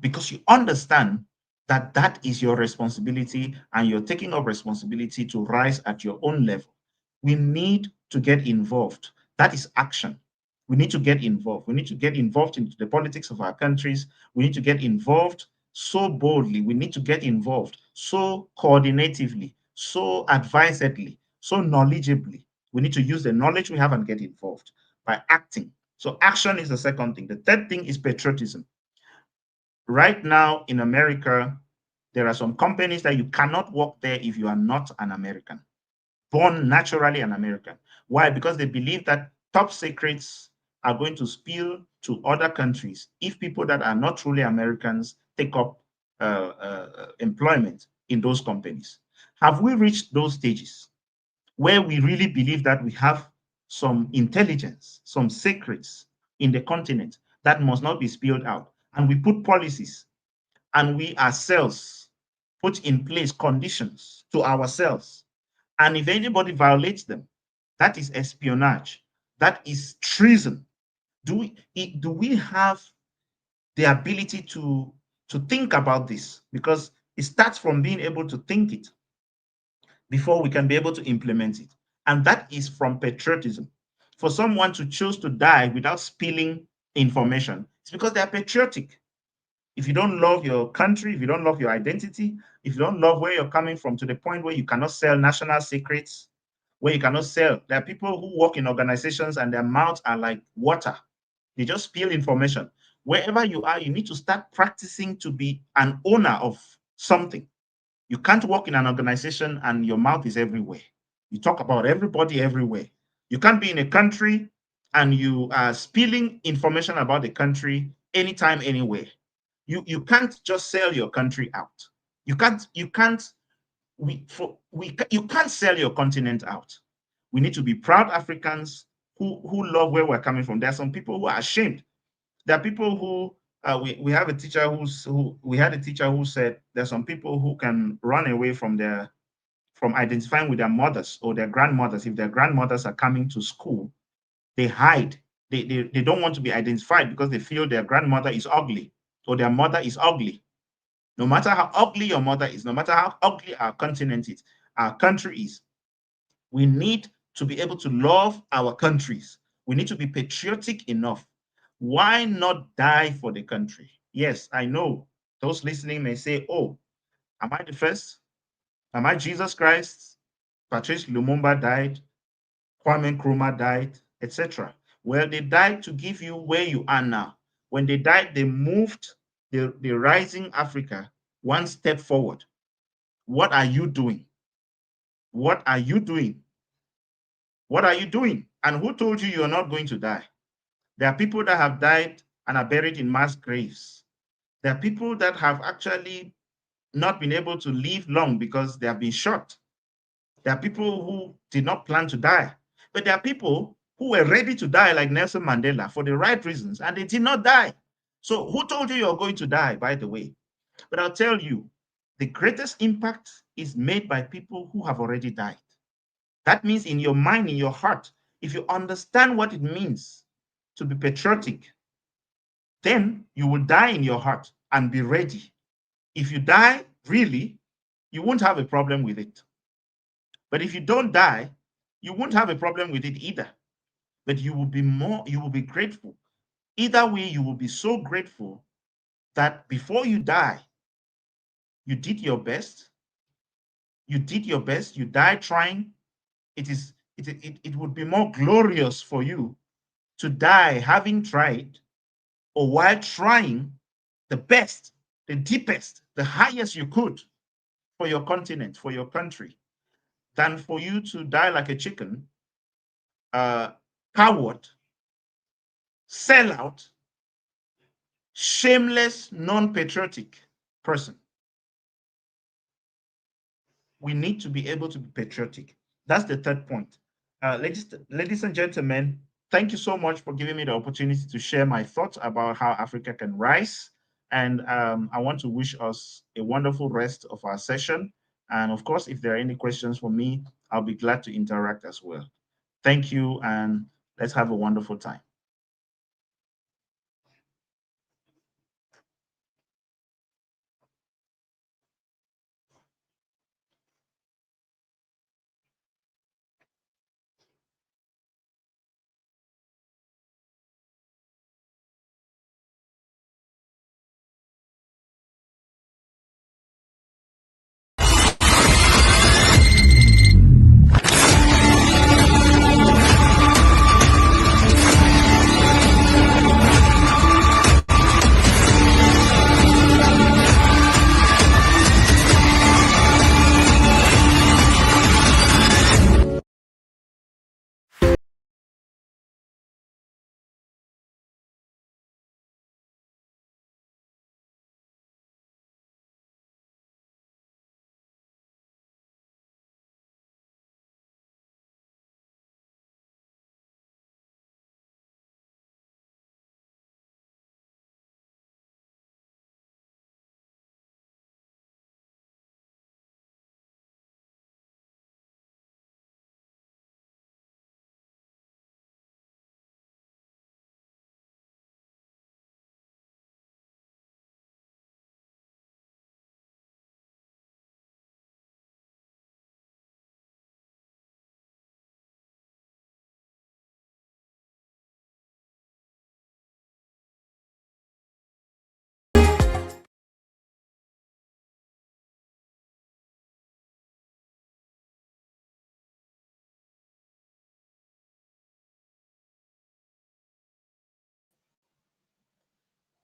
because you understand that that is your responsibility and you're taking up responsibility to rise at your own level. We need to get involved. That is action. We need to get involved. We need to get involved into the politics of our countries. We need to get involved so boldly. We need to get involved so coordinatively, so advisedly, so knowledgeably. We need to use the knowledge we have and get involved by acting. So action is the second thing. The third thing is patriotism. Right now in America, there are some companies that you cannot work there if you are not an American, born naturally an American. Why? Because they believe that top secrets are going to spill to other countries if people that are not truly Americans take up employment in those companies. Have we reached those stages where we really believe that we have some intelligence, some secrets in the continent that must not be spilled out? And we put policies and we ourselves put in place conditions to ourselves. And if anybody violates them, that is espionage. That is treason. Do we have the ability to think about this? Because it starts from being able to think it before we can be able to implement it. And that is from patriotism. For someone to choose to die without spilling information, it's because they are patriotic. If you don't love your country, if you don't love your identity, if you don't love where you're coming from to the point where you cannot sell national secrets, where you cannot sell, there are people who work in organizations and their mouths are like water. They just spill information. Wherever you are, you need to start practicing to be an owner of something. You can't work in an organization and your mouth is everywhere. You talk about everybody everywhere. You can't be in a country and you are spilling information about the country anytime, anywhere. You can't just sell your country out. You can't sell your continent out. We need to be proud Africans who love where we're coming from. There are some people who are ashamed. There are people who we have a teacher who we had a teacher who said there are some people who can run away from identifying with their mothers or their grandmothers. If their grandmothers are coming to school, they hide. They don't want to be identified because they feel their grandmother is ugly or their mother is ugly. No matter how ugly your mother is, no matter how ugly our continent is, our country is, we need to be able to love our countries. We need to be patriotic enough. Why not die for the country? Yes, I know those listening may say, oh, am I the first? Am I Jesus Christ? Patrice Lumumba died, Kwame Nkrumah died, etc. Well, they died to give you where you are now. When they died, they moved the rising Africa one step forward. What are you doing? What are you doing? What are you doing? And who told you you're not going to die? There are people that have died and are buried in mass graves. There are people that have actually not been able to live long because they have been shot. There are people who did not plan to die. But there are people who were ready to die, like Nelson Mandela, for the right reasons, and they did not die. So who told you you're going to die, by the way? But I'll tell you, the greatest impact is made by people who have already died. That means in your mind, in your heart, if you understand what it means to be patriotic, then you will die in your heart and be ready. If you die, really, you won't have a problem with it. But if you don't die, you won't have a problem with it either. But you will be grateful. Either way, you will be so grateful that before you die, you did your best. You did your best. You died trying. It would be more glorious for you to die having tried or while trying the best, the deepest, the highest you could for your continent, for your country, than for you to die like a chicken, coward, sellout, shameless, non-patriotic person. We need to be able to be patriotic. That's the third point. Ladies and gentlemen, thank you so much for giving me the opportunity to share my thoughts about how Africa can rise. And I want to wish us a wonderful rest of our session. And of course, if there are any questions for me, I'll be glad to interact as well. Thank you, and let's have a wonderful time.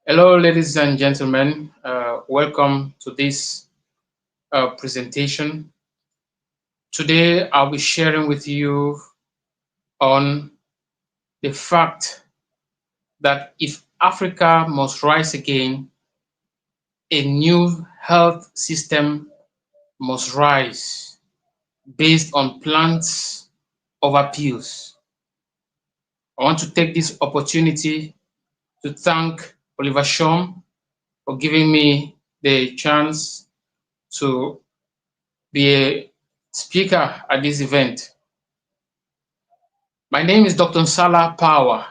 Hello, ladies and gentlemen. Welcome to this presentation. Today, I'll be sharing with you on the fact that if Africa must rise again, a new health system must rise based on plants over pills. I want to take this opportunity to thank Oliver Shom for giving me the chance to be a speaker at this event. My name is Dr. Nsala Power.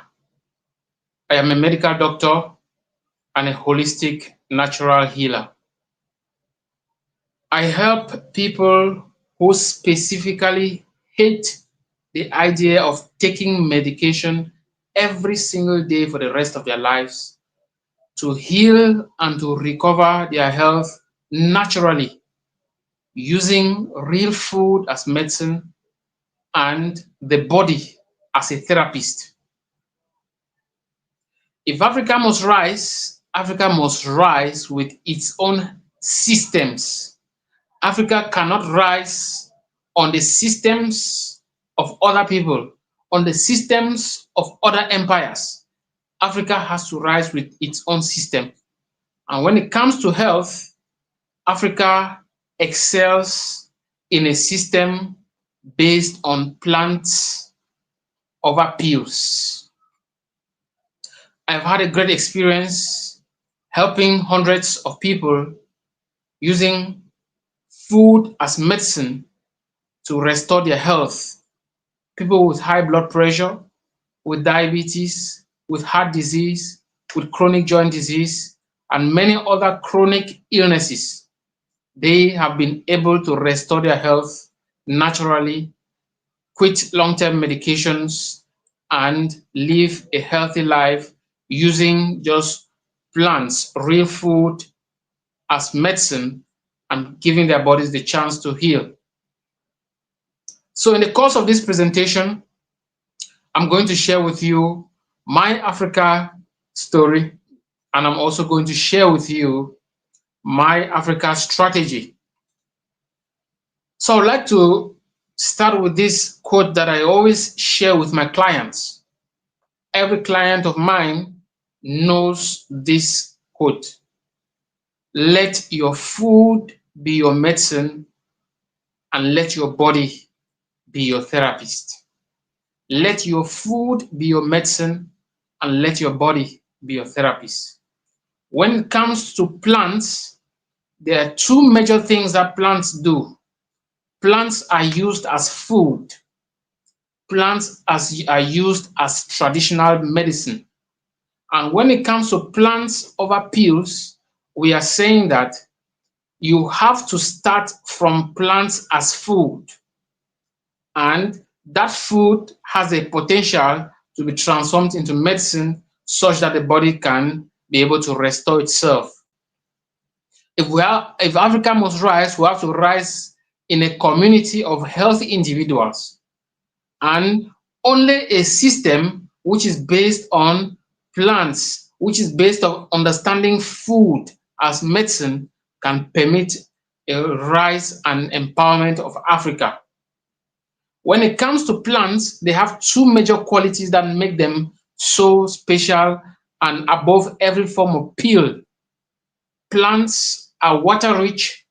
I am a medical doctor and a holistic natural healer. I help people who specifically hate the idea of taking medication every single day for the rest of their lives to heal and to recover their health naturally using real food as medicine and the body as a therapist. If Africa must rise with its own systems. Africa cannot rise on the systems of other people, on the systems of other empires. Africa has to rise with its own system. And when it comes to health, Africa excels in a system based on plants over pills. I've had a great experience helping hundreds of people using food as medicine to restore their health. People with high blood pressure, with diabetes, with heart disease, with chronic joint disease, and many other chronic illnesses, they have been able to restore their health naturally, quit long-term medications, and live a healthy life using just plants, real food as medicine, and giving their bodies the chance to heal. So in the course of this presentation, I'm going to share with you my Africa story, and I'm also going to share with you my Africa strategy. So I'd like to start with this quote that I always share with my clients. Every client of mine knows this quote. Let your food be your medicine and let your body be your therapist. Let your food be your medicine and let your body be your therapist. When it comes to plants, there are two major things that plants do. Plants are used as food. Plants are used as traditional medicine. And when it comes to plants over pills, we are saying that you have to start from plants as food. And that food has a potential to be transformed into medicine such that the body can be able to restore itself. If Africa must rise, we have to rise in a community of healthy individuals. And only a system which is based on plants, which is based on understanding food as medicine, can permit a rise and empowerment of Africa. When it comes to plants, they have two major qualities that make them so special and above every form of pill. Plants are water rich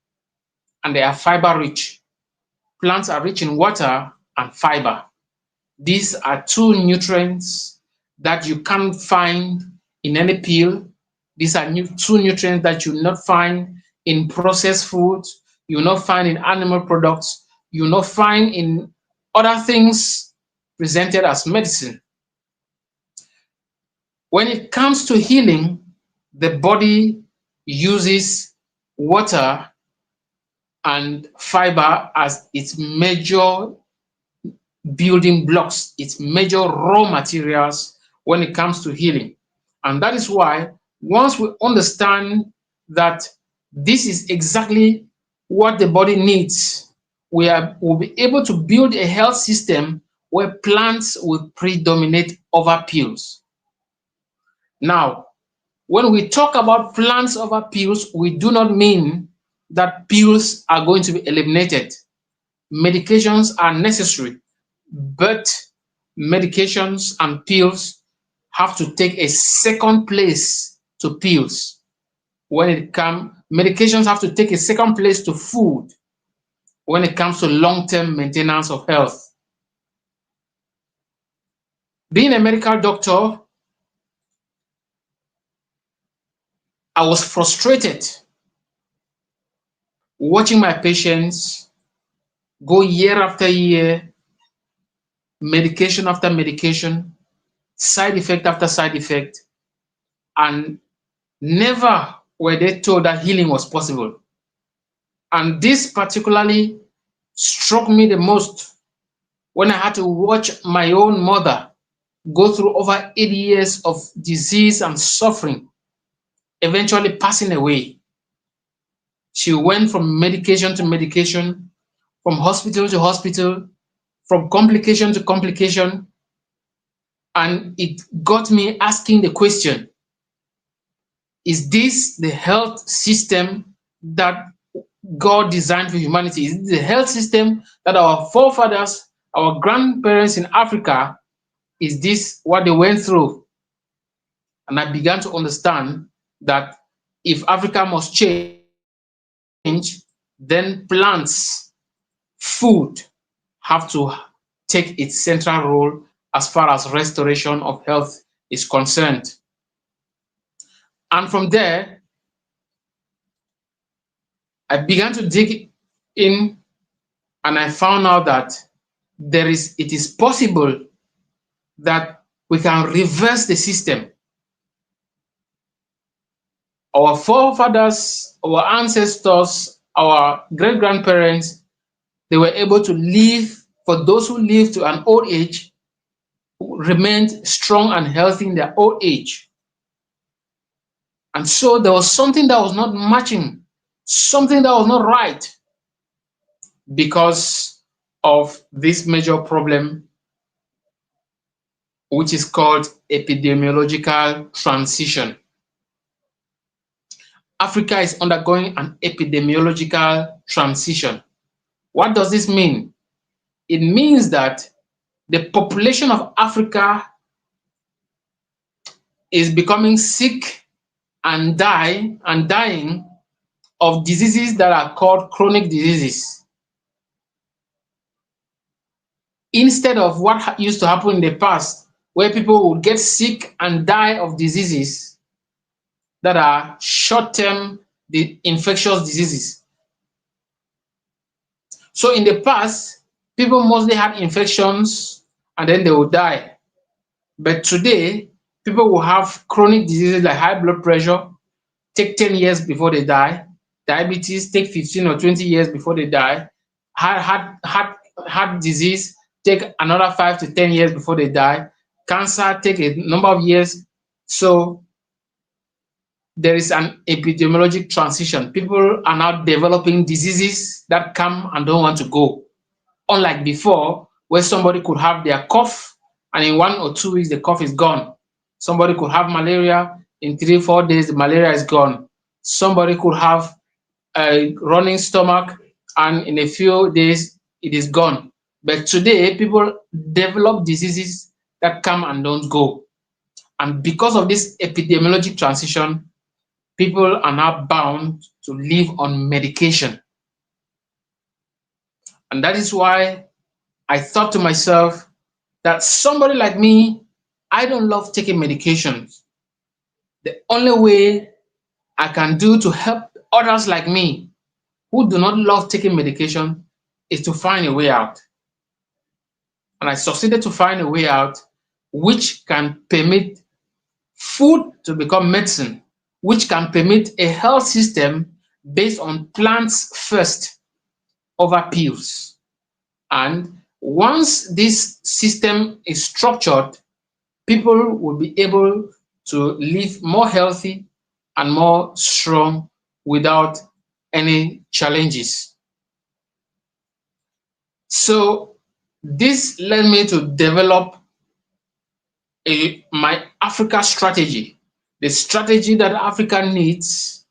and they are fiber rich. Plants are rich in water and fiber. These are two nutrients that you can't find in any pill. These are two nutrients that you will not find in processed foods, you will not find in animal products, you will not find in other things presented as medicine. When it comes to healing, the body uses water and fiber as its major building blocks, its major raw materials when it comes to healing. And that is why once we understand that this is exactly what the body needs, will be able to build a health system where plants will predominate over pills. Now, when we talk about plants over pills, we do not mean that pills are going to be eliminated. Medications are necessary, but medications and pills have to take a second place to pills. When it comes, medications have to take a second place to food when it comes to long-term maintenance of health. Being a medical doctor, I was frustrated watching my patients go year after year, medication after medication, side effect after side effect, and never were they told that healing was possible. And this particularly struck me the most when I had to watch my own mother go through over 80 years of disease and suffering, eventually passing away. She went from medication to medication, from hospital to hospital, from complication to complication, and it got me asking the question, is this the health system that God designed for humanity? Is it the health system that our forefathers, our grandparents in Africa, is this what they went through? And I began to understand that if Africa must change, then plants, food have to take its central role as far as restoration of health is concerned. And from there, I began to dig in and I found out that it is possible that we can reverse the system. Our forefathers, our ancestors, our great-grandparents, they were able to live, for those who lived to an old age, remained strong and healthy in their old age. And so there was something that was not matching, something that was not right because of this major problem, which is called epidemiological transition. Africa is undergoing an epidemiological transition. What does this mean? It means that the population of Africa is becoming sick and dying of diseases that are called chronic diseases. Instead of what used to happen in the past, where people would get sick and die of diseases that are short-term infectious diseases. So in the past, people mostly had infections and then they would die. But today, people will have chronic diseases like high blood pressure, take 10 years before they die. Diabetes, take 15 or 20 years before they die. Heart disease, take another 5 to 10 years before they die. Cancer, take a number of years. So there is an epidemiologic transition. People are now developing diseases that come and don't want to go. Unlike before, where somebody could have their cough and in 1 or 2 weeks, the cough is gone. Somebody could have malaria, in 3 or 4 days, the malaria is gone. Somebody could have a running stomach and in a few days, it is gone. But today, people develop diseases that come and don't go. And because of this epidemiologic transition, people are now bound to live on medication. And that is why I thought to myself that somebody like me, I don't love taking medications. The only way I can do to help others like me who do not love taking medication is to find a way out. And I succeeded to find a way out which can permit food to become medicine, which can permit a health system based on plants first over pills. And once this system is structured, people will be able to live more healthy and more strong without any challenges. So this led me to develop my Africa strategy, the strategy that Africa needs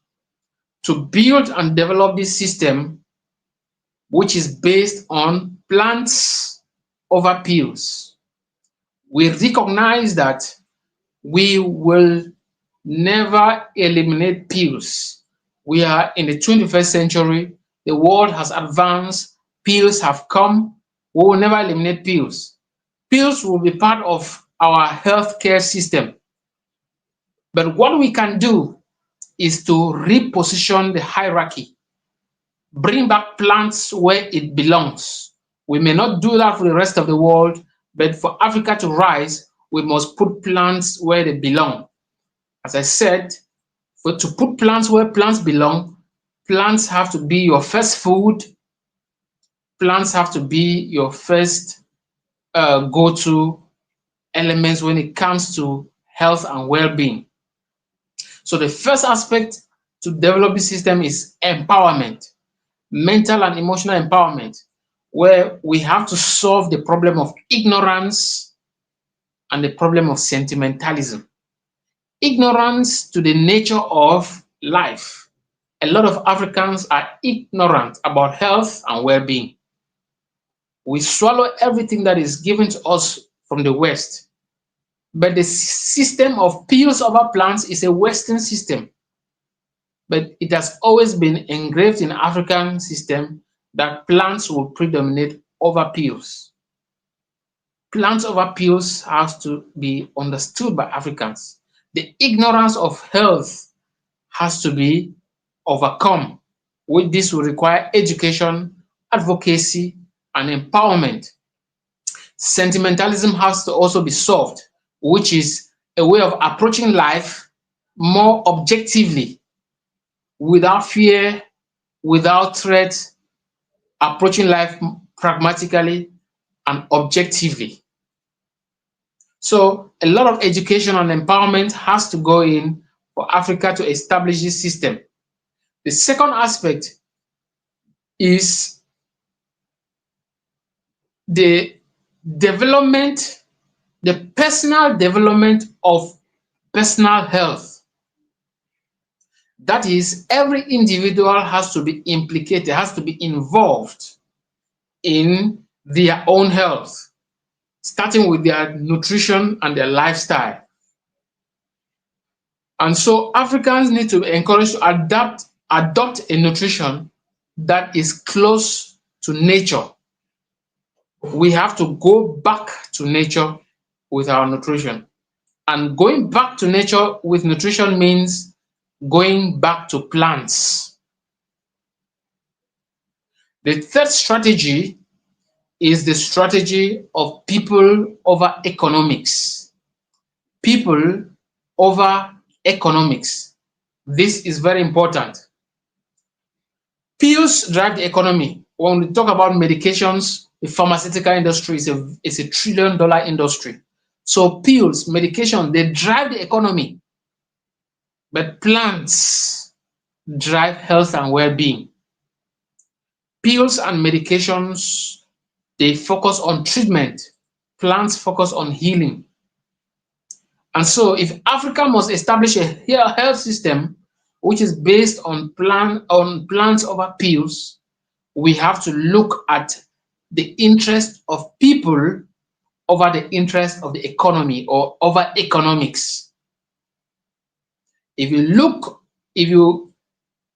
to build and develop this system, which is based on plants over pills. We recognize that we will never eliminate pills. We are in the 21st century. The world has advanced. Pills have come. We will never eliminate pills. Pills will be part of our healthcare system. But what we can do is to reposition the hierarchy, bring back plants where it belongs. We may not do that for the rest of the world, but for Africa to rise, we must put plants where they belong. As I said, to put plants where plants belong, plants have to be your first food, plants have to be your first go-to elements when it comes to health and well-being. So the first aspect to develop the system is empowerment, mental and emotional empowerment, where we have to solve the problem of ignorance and the problem of sentimentalism. Ignorance to the nature of life. A lot of Africans are ignorant about health and well-being. We swallow everything that is given to us from the West. But the system of pills over plants is a Western system. But it has always been engraved in African system that plants will predominate over pills. Plants over pills has to be understood by Africans. The ignorance of health has to be overcome. With this will require education, advocacy, and empowerment. Sentimentalism has to also be solved, which is a way of approaching life more objectively, without fear, without threat, approaching life pragmatically and objectively. So a lot of education and empowerment has to go in for Africa to establish this system. The second aspect is the development, the personal development of personal health. That is, every individual has to be implicated, has to be involved in their own health, starting with their nutrition and their lifestyle. And so Africans need to be encouraged to adopt a nutrition that is close to nature. We have to go back to nature with our nutrition. And going back to nature with nutrition means going back to plants. The third strategy is the strategy of people over economics. People over economics. This is very important. Pills drive the economy. When we talk about medications, the pharmaceutical industry is a $1 trillion industry. So pills, medication, they drive the economy. But plants drive health and well-being. Pills and medications, they focus on treatment. Plants focus on healing. And so if Africa must establish a health system which is based on plants over pills, we have to look at the interest of people over the interest of the economy or over economics. If you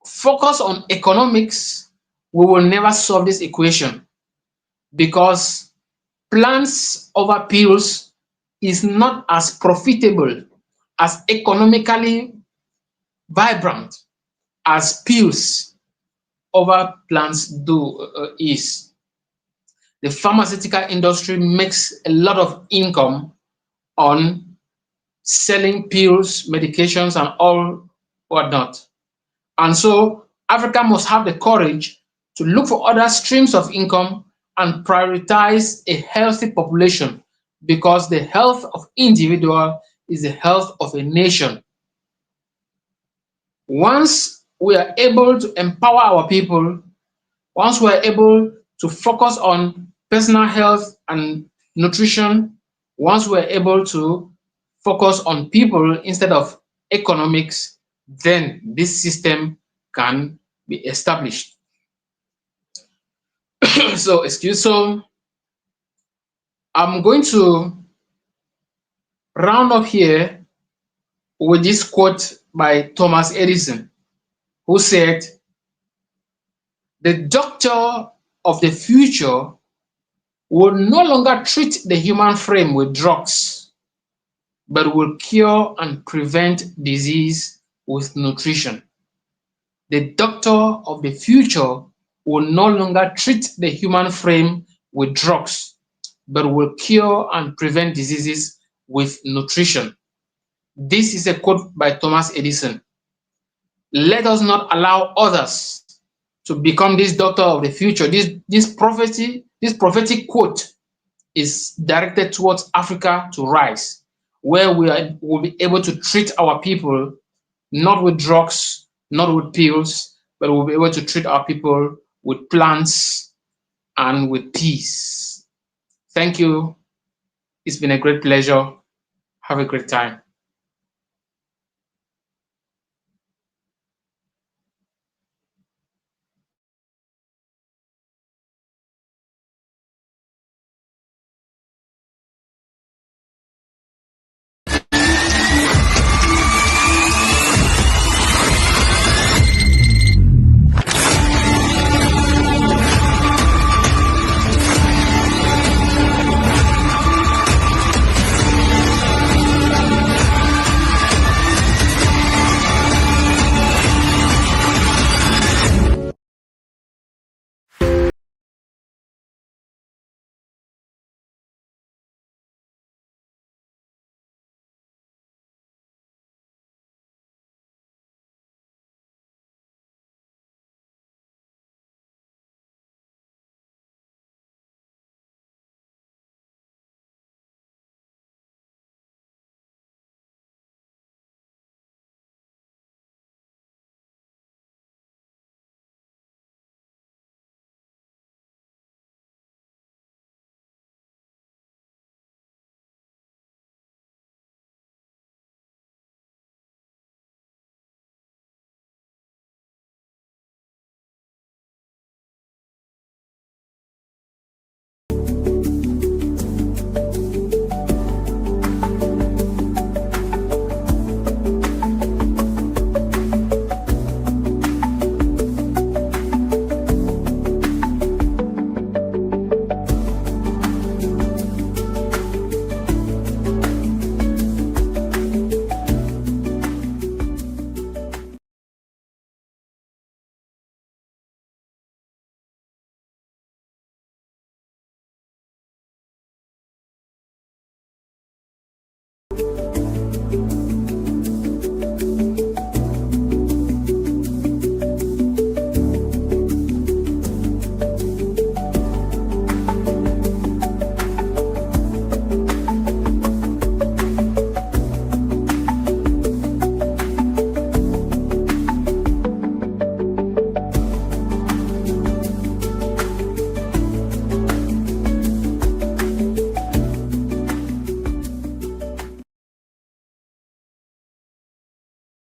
focus on economics, we will never solve this equation, because plants over pills is not as profitable, as economically vibrant as pills over plants is. The pharmaceutical industry makes a lot of income on selling pills, medications, and all whatnot. And so Africa must have the courage to look for other streams of income and prioritize a healthy population, because the health of individual is the health of a nation. Once we are able to empower our people, once we are able to focus on personal health and nutrition, once we are able to focus on people instead of economics, then this system can be established. So I'm going to round up here with this quote by Thomas Edison, who said, "The doctor of the future will no longer treat the human frame with drugs, but will cure and prevent disease with nutrition. The doctor of the future will no longer treat the human frame with drugs, but will cure and prevent diseases with nutrition. This is a quote by Thomas Edison. Let us not allow others to become this doctor of the future. This prophetic quote is directed towards Africa to rise, where will be able to treat our people not with drugs, not with pills, but we'll be able to treat our people with plants and with peace. Thank you. It's been a great pleasure. Have a great time.